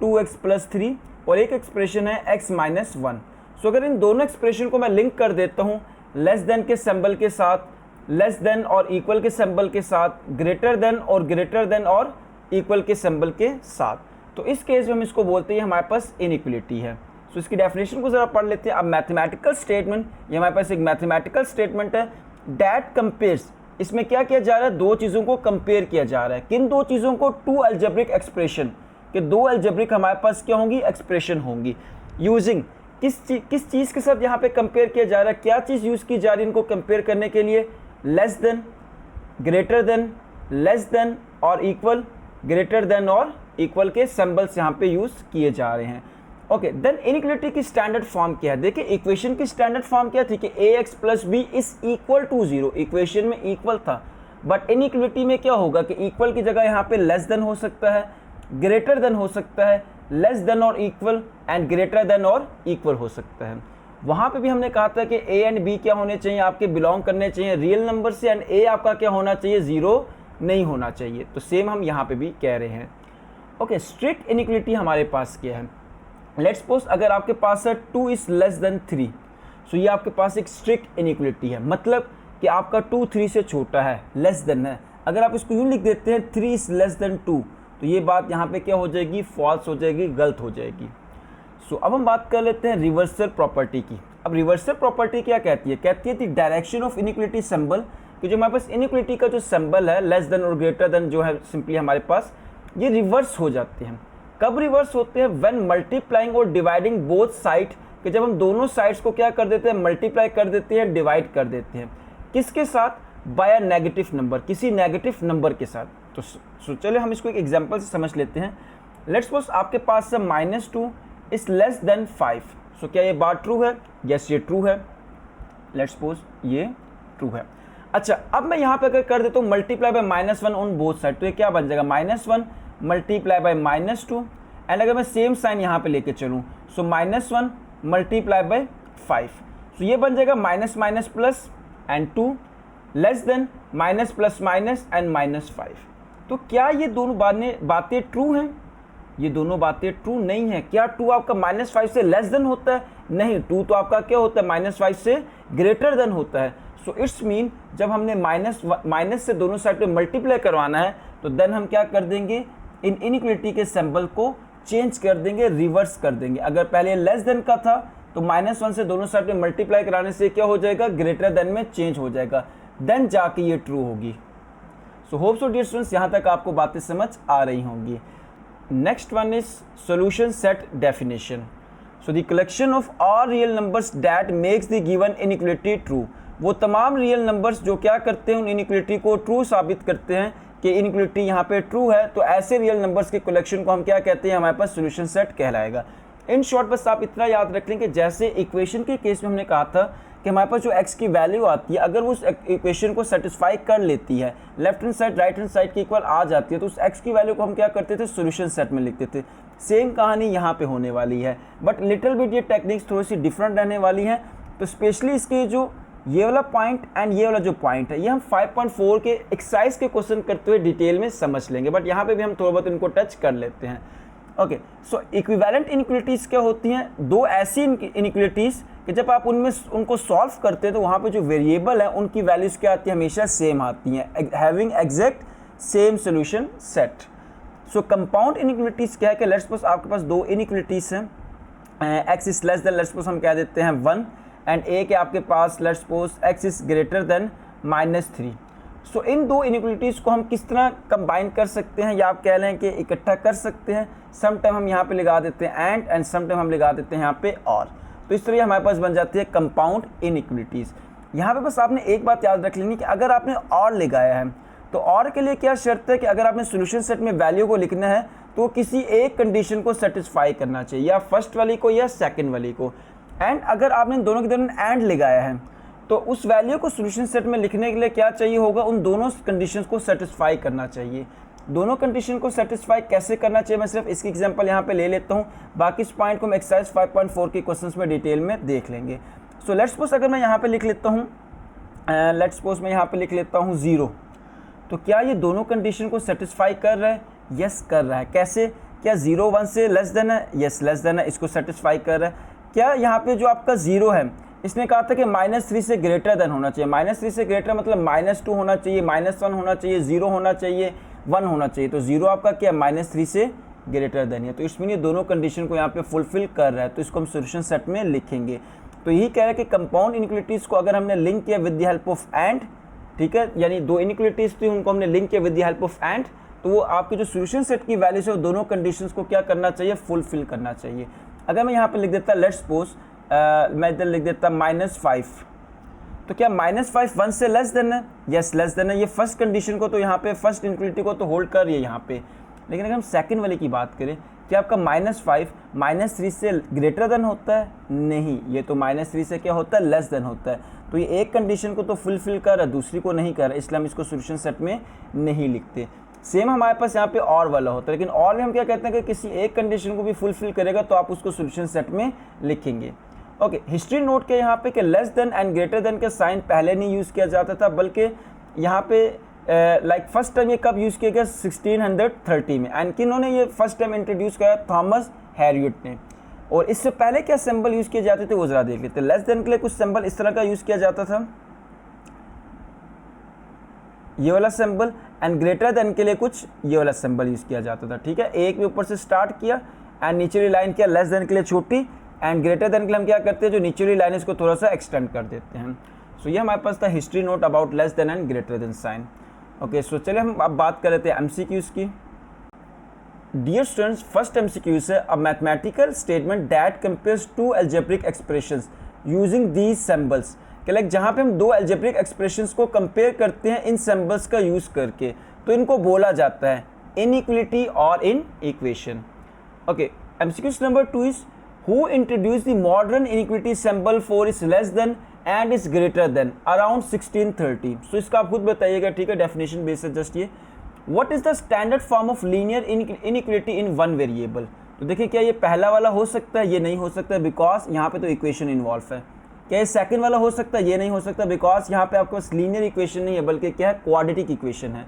2x + 3 और एक एक्सप्रेशन है x - 1। सो अगर इन दोनों एक्सप्रेशन को मैं लिंक कर देता हूँ लेस देन के सिंबल के साथ, लेस देन और इक्वल के सिंबल के साथ, ग्रेटर देन और इक्वल के सिंबल के साथ, तो इस केस में हम इसको बोलते हैं हमारे पास इनइक्वालिटी है। सो इसकी डेफिनेशन को ज़रा पढ़ लेते हैं। अब मैथमेटिकल स्टेटमेंट, ये हमारे पास एक मैथमेटिकल स्टेटमेंट है दैट कंपेयर्स इसमें क्या किया जा रहा है, दो चीज़ों को कंपेयर किया जा रहा है। किन दो चीज़ों को, टू अलजेब्रिक एक्सप्रेशन के दो अलजेब्रिक हमारे पास क्या होंगी, एक्सप्रेशन होंगी। यूजिंग किस चीज़ के साथ यहाँ पे कंपेयर किया जा रहा है, क्या चीज़ यूज़ की जा रही है इनको कंपेयर करने के लिए, less than, greater than, less than और इक्वल, ग्रेटर देन और इक्वल के सिंबल्स यहाँ पे यूज़ किए जा रहे हैं। ओके, देन इनइक्वालिटी की स्टैंडर्ड फॉर्म क्या है, देखिए इक्वेशन की स्टैंडर्ड फॉर्म क्या थी कि ax plus B is equal to 0, equation में इक्वल था, बट इनइक्वालिटी में क्या होगा कि इक्वल की जगह यहाँ पे लेस देन हो सकता है, ग्रेटर देन हो सकता है, लेस देन और इक्वल एंड ग्रेटर देन और इक्वल हो सकता है। वहाँ पे भी हमने कहा था कि a एंड b क्या होने चाहिए, आपके बिलोंग करने चाहिए रियल नंबर से, एंड a आपका क्या होना चाहिए, 0 नहीं होना चाहिए। तो सेम हम यहाँ पे भी कह रहे हैं। ओके, स्ट्रिक्ट इनइक्वालिटी हमारे पास क्या है, लेट्स सपोज अगर आपके पास है 2 इज लेस देन 3, सो ये आपके पास एक स्ट्रिक्ट इनइक्वालिटी है, मतलब कि आपका 2 3 से छोटा है, लेस देन है। अगर आप इसको यूँ लिख देते हैं 3 इज लेस देन 2, तो ये बात यहाँ पे क्या हो जाएगी, फॉल्स हो जाएगी, गलत हो जाएगी। सो अब हम बात कर लेते हैं रिवर्सल प्रॉपर्टी की। अब रिवर्सल प्रॉपर्टी क्या कहती है, कहती है the direction of inequality symbol, कि जो हमारे पास इनइक्वालिटी का जो सिंबल है लेस देन और ग्रेटर देन जो है सिंपली हमारे पास ये रिवर्स हो जाते हैं। कब रिवर्स होते हैं, व्हेन मल्टीप्लाइंग और डिवाइडिंग बोथ साइड, कि जब हम दोनों साइड्स को क्या कर देते हैं, मल्टीप्लाई कर देते हैं, डिवाइड कर देते हैं, किसके साथ, बाय अ नेगेटिव नंबर, किसी नेगेटिव नंबर के साथ। तो चलिए हम इसको एक एग्जांपल से समझ लेते हैं। लेट्स सपोज आपके पास है -2 इज लेस देन 5, सो क्या ये बात ट्रू है, यस ये ट्रू है, लेट्स सपोज ये ट्रू है। अच्छा, अब मैं यहाँ पे अगर कर देता हूँ multiply by -1 on both side, तो ये क्या बन जाएगा, -1 मल्टीप्लाई बाय -2, एंड अगर मैं सेम साइन यहाँ पे लेके चलूँ, सो -1 मल्टीप्लाई बाय 5, सो ये बन जाएगा minus minus plus and 2 less than minus plus minus and -5। तो क्या ये दोनों बातें ट्रू हैं, ये दोनों बातें ट्रू नहीं है। क्या 2 आपका -5 से लेस देन होता है, नहीं, 2 तो आपका क्या होता है, -5 से ग्रेटर देन होता है। सो इट्स मीन जब हमने माइनस से दोनों साइड पे मल्टीप्लाई करवाना है, तो देन हम क्या कर देंगे, इन इनइक्वालिटी के सिंबल को चेंज कर देंगे, रिवर्स कर देंगे। अगर पहले लेस देन का था तो -1 से दोनों साइड पे मल्टीप्लाई कराने से क्या हो जाएगा, ग्रेटर देन में चेंज हो जाएगा, देन जाके ये ट्रू होगी। So hope so dear students, यहाँ तक आपको बातें समझ आ रही होंगी। Next one is solution set definition. So the collection of all real numbers that makes the given inequality true, वो तमाम रियल नंबर्स जो क्या करते हैं, उन इनइक्वालिटी को ट्रू साबित करते हैं कि इनइक्वालिटी यहाँ पे ट्रू है। तो ऐसे रियल नंबर्स के कलेक्शन को हम क्या कहते हैं, हमारे पास सॉल्यूशन सेट कहलाएगा। इन शॉर्ट बस आप इतना याद रख लें कि जैसे इक्वेशन के केस में हमने कहा था कि हमारे पास जो x की वैल्यू आती है, अगर वो उस इक्वेशन को सेटिस्फाई कर लेती है, left hand side right hand side के इक्वल आ जाती है, तो उस x की वैल्यू को हम क्या करते थे, सॉल्यूशन सेट में लिखते थे। सेम कहानी यहाँ पे होने वाली है, बट लिटिल बिट ये टेक्निक्स थोड़ी सी डिफरेंट रहने वाली है। तो स्पेशली इसके जो ये वाला पॉइंट एंड ये वाला जो पॉइंट है, ये हम 5.4 के एक्सरसाइज के क्वेश्चन करते हुए डिटेल में समझ लेंगे, बट यहाँ पे भी हम थोड़ा बहुत इनको टच कर लेते हैं। ओके, सो इक्विवेलेंट इनइक्वालिटीज़ क्या होती हैं, दो ऐसी इनइक्वालिटीज़ कि जब आप उनमें उनको सॉल्व करते हैं तो वहाँ पे जो वेरिएबल है उनकी वैल्यूज़ क्या आती है, हमेशा सेम आती हैं, having exact same solution set. सो कंपाउंड इनइक्वालिटीज़ क्या है कि लेट्स सपोज आपके पास दो इनइक्वालिटीज़ हैं, x is less than, let's suppose हम कह देते हैं 1, एंड ए के आपके पास let's suppose x is greater than -3। सो इन दो इनइक्वालिटीज़ को हम किस तरह कंबाइन कर सकते हैं, या आप कह लें कि इकट्ठा कर सकते हैं। सम टाइम हम यहाँ पे लगा देते हैं एंड सम टाइम हम लगा देते हैं यहाँ पे और, तो इस तरह हमारे पास बन जाती है कंपाउंड इनइक्वालिटीज़। यहाँ पे बस आपने एक बात याद रख लेनी कि अगर आपने और लगाया है तो और के लिए क्या शर्त है कि अगर आपने सॉल्यूशन सेट में वैल्यू को लिखना है तो किसी एक कंडीशन को सेटिस्फाई करना चाहिए, या फर्स्ट वाली को या सेकेंड वाली को। एंड अगर आपने दोनों के दरमियान एंड लगाया है तो उस वैल्यू को सॉल्यूशन सेट में लिखने के लिए क्या चाहिए होगा, उन दोनों कंडीशंस को सेटिस्फाई करना चाहिए। दोनों कंडीशन को सेटिस्फाई कैसे करना चाहिए, मैं सिर्फ इसकी एग्जांपल यहाँ पे ले लेता हूँ, बाकी इस पॉइंट को हम एक्सरसाइज 5.4 के क्वेश्चंस में डिटेल में देख लेंगे। सो लेट्स सपोज अगर मैं यहाँ पे लिख लेता हूँ, लेट्स सपोज मैं यहाँ पे लिख लेता हूँ 0, तो क्या ये दोनों कंडीशन को सेटिस्फाई कर रहा है, यस कर रहा है। कैसे, क्या 0 1 से लेस देन है, यस लेस देन है, इसको सेटिस्फाई कर रहा है। क्या यहाँ पे जो आपका 0 है, इसने कहा था कि -3 से ग्रेटर देन होना चाहिए, -3 से ग्रेटर मतलब -2 होना चाहिए, -1 होना चाहिए, 0 होना चाहिए, 1 होना चाहिए, तो 0 आपका क्या -3 से ग्रेटर देन है। तो इसमें ये दोनों कंडीशन को यहाँ पे फुलफिल कर रहा है, तो इसको हम सॉल्यूशन सेट में लिखेंगे। तो यही कह रहा है कि कंपाउंड इनइक्वालिटीज़ को अगर हमने लिंक किया with the help of and, ठीक है, यानी दो इनइक्वालिटीज थी, उनको हमने लिंक किया with the help of and, तो वो आपके जो सोल्यूशन सेट की वैल्यूज है वो दोनों कंडीशंस को क्या करना चाहिए, फुलफिल करना चाहिए। अगर मैं यहाँ पे लिख देता लेट्स सपोज मैं इधर लिख देता -5, तो क्या -5 1 से लेस देन है, यस लेस देन है, ये फर्स्ट कंडीशन को तो यहाँ पे फर्स्ट इनइक्वालिटी को तो होल्ड कर रही है यहाँ पे। लेकिन अगर हम सेकंड वाले की बात करें, क्या आपका -5 -3 से ग्रेटर देन होता है, नहीं, ये तो -3 से क्या होता है, लेस देन होता है। तो ये एक कंडीशन को तो फुलफिल कर रहा है, दूसरी को नहीं कर रहा, इसलिए हम इसको सोल्यूशन सेट में नहीं लिखते। सेम हमारे पास यहाँ पे और वाला होता है, लेकिन और में हम क्या कहते हैं कि किसी एक कंडीशन को भी फुलफिल करेगा तो आप उसको सोल्यूशन सेट में लिखेंगे। ओके, हिस्ट्री नोट के यहाँ पे कि less than and greater then के साइन पहले नहीं यूज़ किया जाता था, बल्कि यहाँ पे लाइक फर्स्ट टाइम ये कब यूज़ किया गया, 1630 में। एंड किन्होंने ये फर्स्ट टाइम इंट्रोड्यूस किया, थॉमस हैरियट ने। और इससे पहले क्या सिंबल यूज़ किए जाते थे वो ज़रा देख लेते हैं। लेस देन के लिए कुछ सिंबल इस तरह का यूज़ किया जाता था, ये वाला सिंबल, एंड ग्रेटर देन के लिए कुछ ये वाला सिंबल यूज़ किया जाता था। ठीक है, एक भी ऊपर से स्टार्ट किया एंड नीचे लाइन किया, लेस देन के लिए छोटी, एंड ग्रेटर देन के लिए हम क्या करते हैं, जो नीचे लाइन इसको थोड़ा सा एक्सटेंड कर देते हैं। सो ये हमारे पास था history note about less than and greater than sign. Okay, so चलिए हम अब बात कर लेते हैं एमसीक्यूज़ की। डियर स्टूडेंट्स, फर्स्ट एमसीक्यू है a mathematical statement that compares two algebraic expressions using these symbols. कि लाइक जहाँ पे हम दो अलजेब्रिक एक्सप्रेशंस को कंपेयर करते हैं इन सिंबल्स का यूज़ करके, तो इनको बोला जाता है इनइक्वालिटी और in equation. Okay, MCQ number 2 is who introduce the modern inequality symbol for is less than and is greater then around 1630। सो इसका आप खुद बताइएगा, ठीक है, डेफिनेशन बेस है जस्ट ये। What is the standard form of linear inequality in one variable. तो देखिए, क्या ये पहला वाला हो सकता है, ये नहीं हो सकता बिकॉज यहाँ पे तो इक्वेशन इन्वॉल्व है। क्या ये सेकंड वाला हो सकता है, ये नहीं हो सकता बिकॉज यहाँ पे आपके पास लीनियर इक्वेशन नहीं है बल्कि क्या है, क्वाड्रेटिक इक्वेशन है।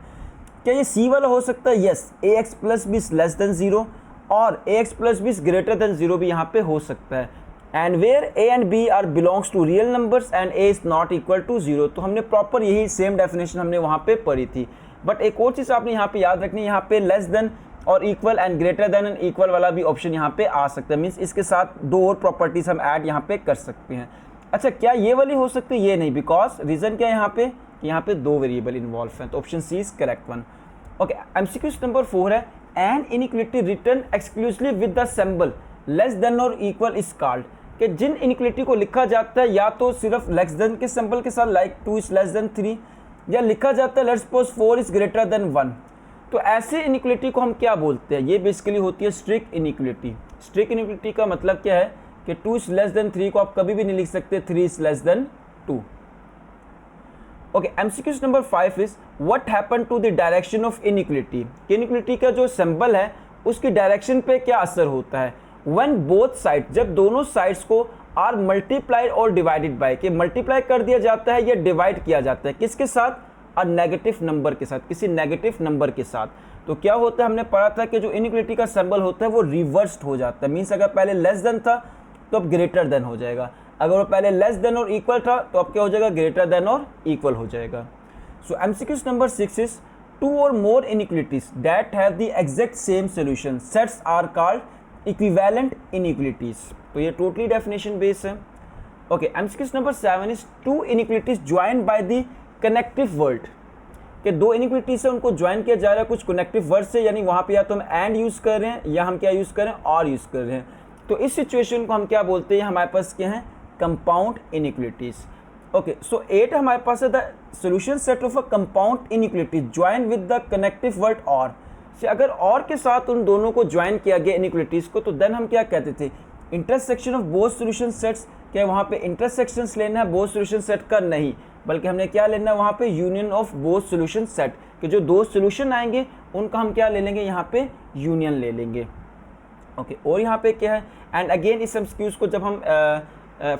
क्या ये सी वाला हो सकता है, yes, ax plus B less than 0 और ax plus B greater than 0 भी यहाँ पे हो सकता है। And where a and b are belongs to real numbers and a is not equal to 0। तो हमने प्रॉपर यही सेम डेफिनेशन हमने वहाँ पे पढ़ी थी। बट एक और चीज़ आपने यहाँ पे याद रखनी है, यहाँ पे लेस देन और equal and greater then and equal वाला भी ऑप्शन यहाँ पे आ सकता है, मीन्स इसके साथ दो और प्रॉपर्टीज हम ऐड यहाँ पे कर सकते हैं। अच्छा, क्या ये वाली हो सकती है, ये नहीं, बिकॉज रीजन क्या है यहाँ पे दो वेरिएबल इन्वॉल्व हैं, तो option C is correct one. Okay, MCQ number 4 है an inequality written exclusively with the symbol less than और इक्वल इज कॉल्ड। कि जिन इनइक्वालिटी को लिखा जाता है या तो सिर्फ लेस देन के सिंबल के साथ, लाइक 2 इज लेस देन 3, या लिखा जाता है let's suppose 4 is greater then 1, तो ऐसे इनइक्वालिटी को हम क्या बोलते हैं, ये बेसिकली होती है स्ट्रिक्ट इनइक्वालिटी। स्ट्रिक्ट इनइक्वालिटी का मतलब क्या है कि 2 इज लेस देन 3 को आप कभी भी नहीं लिख सकते 3 is less than 2। Okay, MCQ number 5 is what happen to the direction of inequality. Inequality का जो सिंबल है उसकी डायरेक्शन पे क्या असर होता है, व्हेन बोथ साइड, जब दोनों साइड्स को आर मल्टीप्लाइड और डिवाइडेड बाय, के मल्टीप्लाई कर दिया जाता है या डिवाइड किया जाता है, किसके साथ, अ नेगेटिव नंबर के साथ, किसी नेगेटिव नंबर के साथ। तो क्या होता है, हमने पढ़ा था कि जो इनइक्वालिटी का सिंबल होता है वो रिवर्स्ड हो जाता है, मीन्स अगर पहले लेस देन था तो अब ग्रेटर देन हो जाएगा, अगर वो पहले लेस देन और इक्वल था तो अब क्या हो जाएगा, ग्रेटर देन और इक्वल हो जाएगा। So MCQ number 6 is two or more inequalities that have the exact same solution sets are called equivalent inequalities. तो ये टोटली डेफिनेशन बेस है। Okay, MCQ number 7 is two inequalities joined by the connective word. कि दो inequalities से उनको join किया जा रहा है कुछ कनेक्टिव वर्ड से, यानी वहाँ पे या तो हम एंड यूज़ कर रहे हैं या हम क्या यूज़ कर रहे हैं, और यूज़ कर रहे हैं। तो इस सिचुएशन को हम क्या बोलते हैं, हमारे पास क्या है, कंपाउंड इनइक्वालिटीज। ओके, सो 8 हमारे पास है the solution set of a compound inequality join with the connective word और। से अगर और के साथ उन दोनों को ज्वाइन किया गया इनइक्वालिटीज को, तो देन हम क्या कहते थे, intersection of both solution sets. क्या वहाँ पे इंटरसेक्शंस लेना है बोथ सॉल्यूशन सेट का, नहीं, बल्कि हमने क्या लेना है वहाँ पे, union of both solution set, कि जो दो सॉल्यूशन आएंगे उनका हम क्या ले लेंगे, यहाँ पे यूनियन ले लेंगे। ओके, और यहाँ पे क्या है, एंड अगेन इस एमसीक्यूज़ को जब हम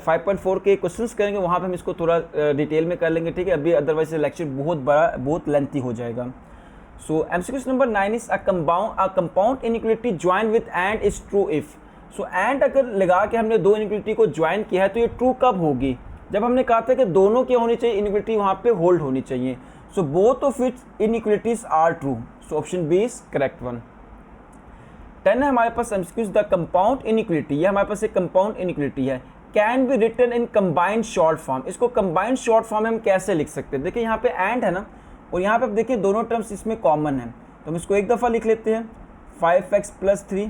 5.4 के क्वेश्चंस करेंगे वहाँ पे हम इसको थोड़ा डिटेल में कर लेंगे, ठीक है, अभी अदरवाइज लेक्चर बहुत बड़ा, बहुत लेंथी हो जाएगा। So MCQ number 9 is a compound inequality join with and is true if. So and अगर लगा के हमने दो इनइक्वालिटी को ज्वाइन किया है तो ये ट्रू कब होगी, जब हमने कहा था कि दोनों क्या होनी चाहिए, इनइक्वालिटी वहाँ पे होल्ड होनी चाहिए। So both of its inequalities are true, so option B is correct one. 10 है हमारे पास एमसीक्यूज द कंपाउंड इनइक्वालिटी, ये हमारे पास एक कंपाउंड इनइक्वालिटी है, can be written in combined short form. इसको कंबाइंड शॉर्ट फॉर्म में हम कैसे लिख सकते हैं? देखिए यहाँ पे एंड है ना, और यहाँ पे आप देखिए दोनों टर्म्स इसमें कॉमन है, तो हम इसको एक दफ़ा लिख लेते हैं 5x + 3,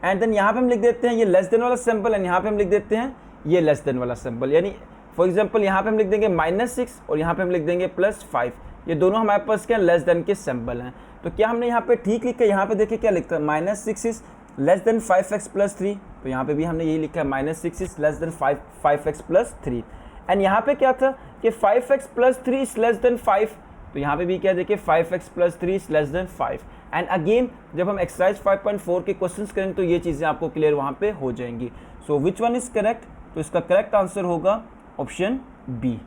एंड देन यहाँ पे हम लिख देते हैं ये लेस देन वाला सिंबल, एंड यहाँ पे हम लिख देते हैं ये लेस देन वाला सिंबल। यानी फॉर एग्जांपल यहाँ पे हम लिख देंगे -6 और यहाँ पे हम लिख देंगे +5। ये दोनों हमारे पास क्या लेस देन के सिंबल हैं। तो क्या हमने यहाँ पे ठीक लिखा है? यहाँ पे देखिए क्या लिखता है, -6 इज लेस देन 5x + 3, तो यहाँ पे भी हमने यही लिखा है -6 is less then 5x + 3। And यहाँ पे क्या था कि 5x + 3 इज लेस देन 5, तो यहाँ पे भी क्या देखिए 5x + 3 is less then 5। And again जब हम एक्सरसाइज 5.4 के क्वेश्चंस करेंगे तो ये चीज़ें आपको क्लियर वहाँ पे हो जाएंगी। So which one is correct? तो इसका करेक्ट आंसर होगा option B.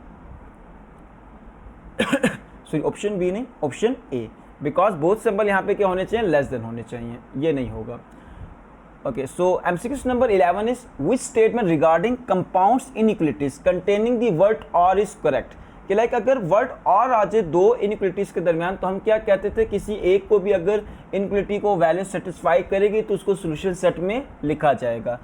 Sorry option B नहीं, option A, because both symbol यहाँ पे क्या होने चाहिए? लेस देन होने चाहिए, ये नहीं होगा। Okay, so MCQ number 11 is which statement regarding compounds inequalities containing the word और इज करेक्ट? कि लाइक अगर वर्ड और आ जाए दो इनइक्वलिटीज के दरमियान तो हम क्या कहते थे? किसी एक को भी अगर इनइक्वलिटी को वैल्यू सेटिस्फाई करेगी तो उसको सोल्यूशन सेट में लिखा जाएगा।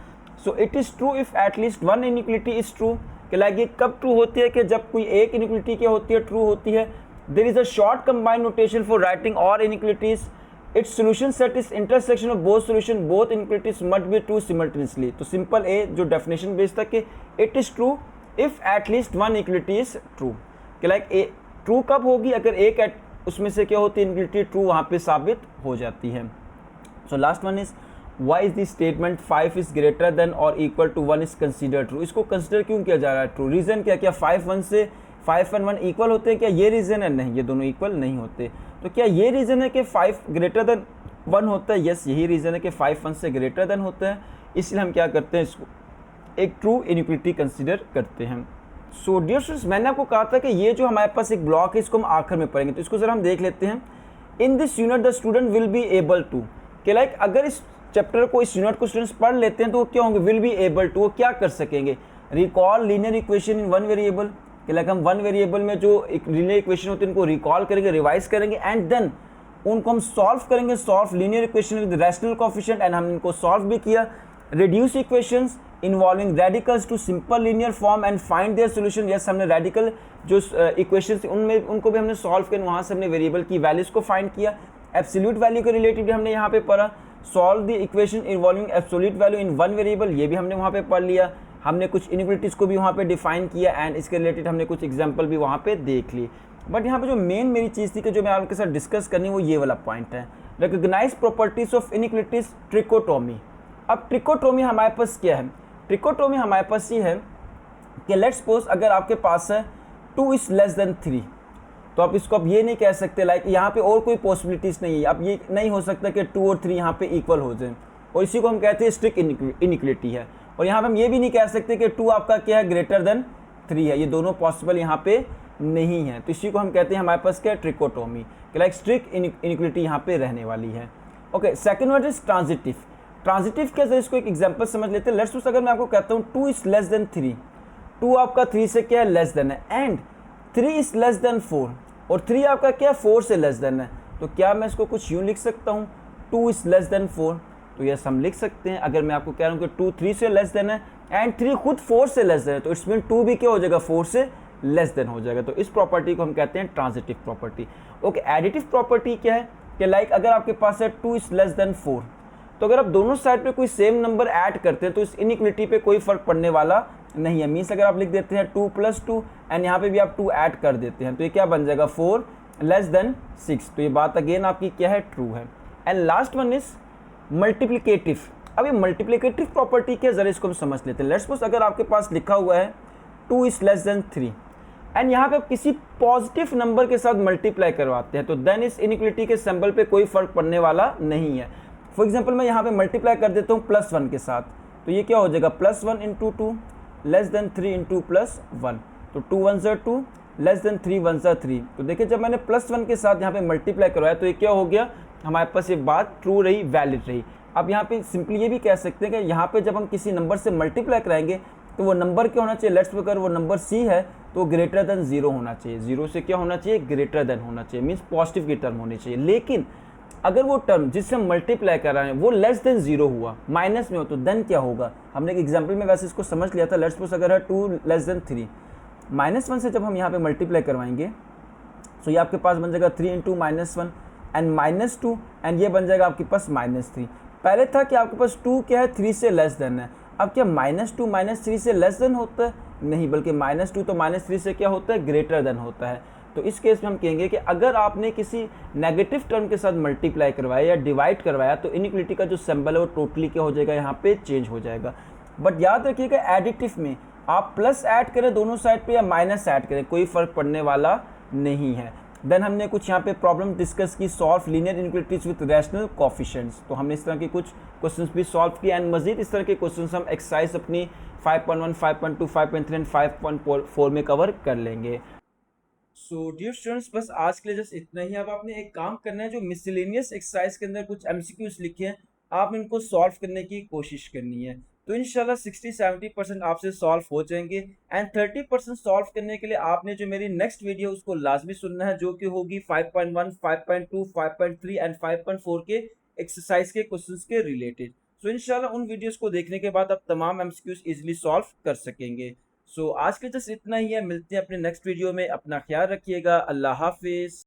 So it is true if at least one inequality is true. कि लाइक ये कब ट्रू होती है? कि जब कोई एक इनइक्वलिटी क्या होती है? ट्रू होती है। There is a short combined notation for writing or inequalities, its solution set is intersection of both solution, both inequalities must be true simultaneously. तो सिंपल ए जो डेफिनेशन बेस्ड था कि it is true if at least one inequality is true. कि like A true कब होगी? अगर एक उसमें से क्या होती है इनइक्वलिटी ट्रू वहाँ पे साबित हो जाती है। So last one is Why is the statement 5 is greater than or equal to 1 is considered true? इसको कंसिडर क्यों किया जा रहा है ट्रू? रीज़न क्या? क्या 5 और 1 इक्वल होते हैं? क्या ये रीज़न है? नहीं, ये दोनों इक्वल नहीं होते। तो क्या ये रीज़न है कि 5 ग्रेटर देन 1 होता है? यस, यही रीज़न है कि 5 1 से ग्रेटर देन होता है, इसलिए हम क्या करते हैं? इसको एक ट्रू इनइक्वलिटी कंसिडर करते हैं। सो डियर स्टूडेंट्स, मैंने आपको कहा था कि ये जो हमारे पास एक ब्लॉक है इसको हम आखिर में पढ़ेंगे, तो इसको ज़रा हम देख लेते हैं। In this unit the student will be able to, कि लाइक अगर इस चैप्टर को इस यूनिट को स्टूडेंट्स पढ़ लेते हैं तो वो क्या होंगे? विल बी एबल टू, वो क्या कर सकेंगे? Recall linear equation in one variable, कि लाइक हम वन वेरिएबल में जो एक लीनियर इक्वेशन होती है उनको रिकॉल करेंगे, रिवाइज करेंगे, एंड देन उनको हम सॉल्व करेंगे। Solve linear equation with rational coefficient, and हमने इनको सॉल्व भी किया। Reduce equations involving radicals to simple linear form and find their solution. Yes, हमने रेडिकल जो इक्वेशंस उनमें उनको भी हमने सॉल्व किया, वहाँ से हमने वेरिएबल की वैल्यूज को फाइंड किया। एब्सोल्यूट वैल्यू के रिलेटिव भी हमने यहाँ पे पढ़ा। Solve the equation involving absolute value in one variable, ये भी हमने वहाँ पे पढ़ लिया। हमने कुछ इनइक्वलिटीज़ को भी वहाँ पे डिफाइन किया, एंड इसके रिलेटेड हमने कुछ एग्जांपल भी वहाँ पे देख ली। बट यहाँ पे जो मेन मेरी चीज़ थी कि जो मैं आपके साथ डिस्कस करनी वो ये वाला पॉइंट है, recognise properties of inequalities trichotomy. अब ट्रिकोटोमी हमारे पास क्या है? ट्रिकोटोमी हमारे पास ये है कि लेट्स सपोज अगर आपके पास है 2 इज लेस देन 3, तो आप इसको अब ये नहीं कह सकते लाइक यहाँ पे और कोई पॉसिबिलिटीज़ नहीं है। अब ये नहीं हो सकता कि 2 और 3 यहाँ पे इक्वल हो जाए, और इसी को हम कहते हैं स्ट्रिक्ट इनइक्वलिटी है। और यहाँ पे हम ये भी नहीं कह सकते कि 2 आपका क्या है? ग्रेटर देन 3 है। ये दोनों पॉसिबल यहाँ पे नहीं है, तो इसी को हम कहते हैं हमारे पास क्या है? ट्रिकोटोमी, कि लाइक स्ट्रिक्ट इनइक्वलिटी यहाँ पे रहने वाली है। Okay, second word is transitive. Transitive क्या है? इसको एक एग्जाम्पल समझ लेते हैं। लेट्स सपोज अगर मैं आपको कहता हूँ 2 इज लेस देन 3, 2 आपका 3 से क्या है? लेस देन है, एंड 3 इज लेस देन 4, और 3 आपका क्या है? 4 से लेस देन है। तो क्या मैं इसको कुछ यूँ लिख सकता हूँ 2 इज लेस देन 4? तो यस, हम लिख सकते हैं। अगर मैं आपको कह रहा हूँ कि 2 3 से लेस देन है एंड 3 खुद 4 से लेस देन है, तो इट्स मीन 2 भी क्या हो जाएगा? 4 से लेस देन हो जाएगा। तो इस प्रॉपर्टी को हम कहते हैं transitive property. Okay, additive property क्या है? कि लाइक अगर आपके पास है 2 इज लेस देन 4, तो अगर आप दोनों साइड पे कोई सेम नंबर ऐड करते हैं तो इस इनइक्वलिटी पे कोई फर्क पड़ने वाला नहीं है। मीन्स अगर आप लिख देते हैं 2 + 2 एंड यहाँ पे भी आप 2 ऐड कर देते हैं, तो ये क्या बन जाएगा? 4 लेस देन 6। तो ये बात अगेन आपकी क्या है? ट्रू है। And last one is multiplicative. अब ये मल्टीप्लिकेटिव प्रॉपर्टी क्या, जरा इसको हम समझ लेते हैं। लेट्स सपोज अगर आपके पास लिखा हुआ है 2 इज लेस देन 3, एंड यहाँ पे आप किसी पॉजिटिव नंबर के साथ मल्टीप्लाई करवाते हैं, तो देन इस इनइक्वलिटी के सिंबल पे कोई फर्क पड़ने वाला नहीं है। फॉर एग्जाम्पल मैं यहाँ पे मल्टीप्लाई कर देता हूँ +1 के साथ, तो ये क्या हो जाएगा? +1 × 2 लेस देन 3 × +1, तो 2 1 ज़ा 2 लेस देन 3 1 ज़ा 3। तो देखिए जब मैंने +1 के साथ यहाँ पे मल्टीप्लाई करवाया तो ये क्या हो गया? हमारे पास ये बात ट्रू रही, वैलिड रही। अब यहाँ पे सिंपली ये भी कह सकते हैं कि यहाँ पे जब हम किसी नंबर से मल्टीप्लाई कराएंगे तो वो नंबर क्या होना चाहिए? लेट्स अगर वो नंबर सी है तो ग्रेटर देन 0 होना चाहिए। 0 से क्या होना चाहिए? ग्रेटर देन होना चाहिए, मीन्स पॉजिटिव की टर्म होनी चाहिए। लेकिन अगर वो टर्म जिससे हम मल्टीप्लाई कर रहे हैं वो लेस देन 0 हुआ, माइनस में हो, तो देन क्या होगा? हमने एक एग्जांपल में वैसे इसको समझ लिया था। लेट्स सपोज अगर है 2 लेस देन 3, -1 से जब हम यहाँ पे मल्टीप्लाई करवाएंगे तो ये आपके पास बन जाएगा 3 इंटू -1 एंड -2 एंड ये बन जाएगा आपके पास -3। पहले था कि आपके पास 2 क्या है, 3 से लेस देन है। अब क्या -2 -3 से लेस देन होता है? नहीं, बल्कि -2 तो -3 से क्या होता है, ग्रेटर देन होता है। तो इस केस में हम कहेंगे कि अगर आपने किसी नेगेटिव टर्म के साथ मल्टीप्लाई करवाया या डिवाइड करवाया तो इनइक्वलिटी का जो सिंबल है वो टोटली क्या हो जाएगा, यहाँ पे चेंज हो जाएगा। बट याद रखिएगा एडिटिव में आप प्लस ऐड करें दोनों साइड पे या माइनस ऐड करें, कोई फर्क पड़ने वाला नहीं है। देन हमने कुछ यहाँ पे प्रॉब्लम डिस्कस की, solve linear inequalities with rational coefficients, तो हमने इस तरह के कुछ क्वेश्चंस भी सॉल्व किए एंड मजीद इस तरह के क्वेश्चंस हम एक्सरसाइज अपनी 5.1, 5.2, 5.3 एंड 5.4 में कवर कर लेंगे। सो डियर स्टूडेंट्स, बस आज के लिए जस्ट इतना ही। अब आपने एक काम करना है, जो मिसलेनियस एक्सरसाइज के अंदर कुछ एमसीक्यूज लिखे हैं आप इनको सॉल्व करने की कोशिश करनी है। तो इंशाल्लाह 60-70% आपसे सॉल्व हो जाएंगे एंड 30% सॉल्व करने के लिए आपने जो मेरी नेक्स्ट वीडियो उसको लाजमी सुनना है, जो कि होगी 5.1, 5.2, 5.3 एंड 5.4 के एक्सरसाइज के क्वेश्चंस के रिलेटेड। सो इंशाल्लाह उन वीडियोस को देखने के बाद आप तमाम एमसीक्यूज इजीली सॉल्व कर सकेंगे। सो आज के जस्ट इतना ही है, मिलते हैं अपने नेक्स्ट वीडियो में। अपना ख्याल रखिएगा, अल्लाह हाफिज।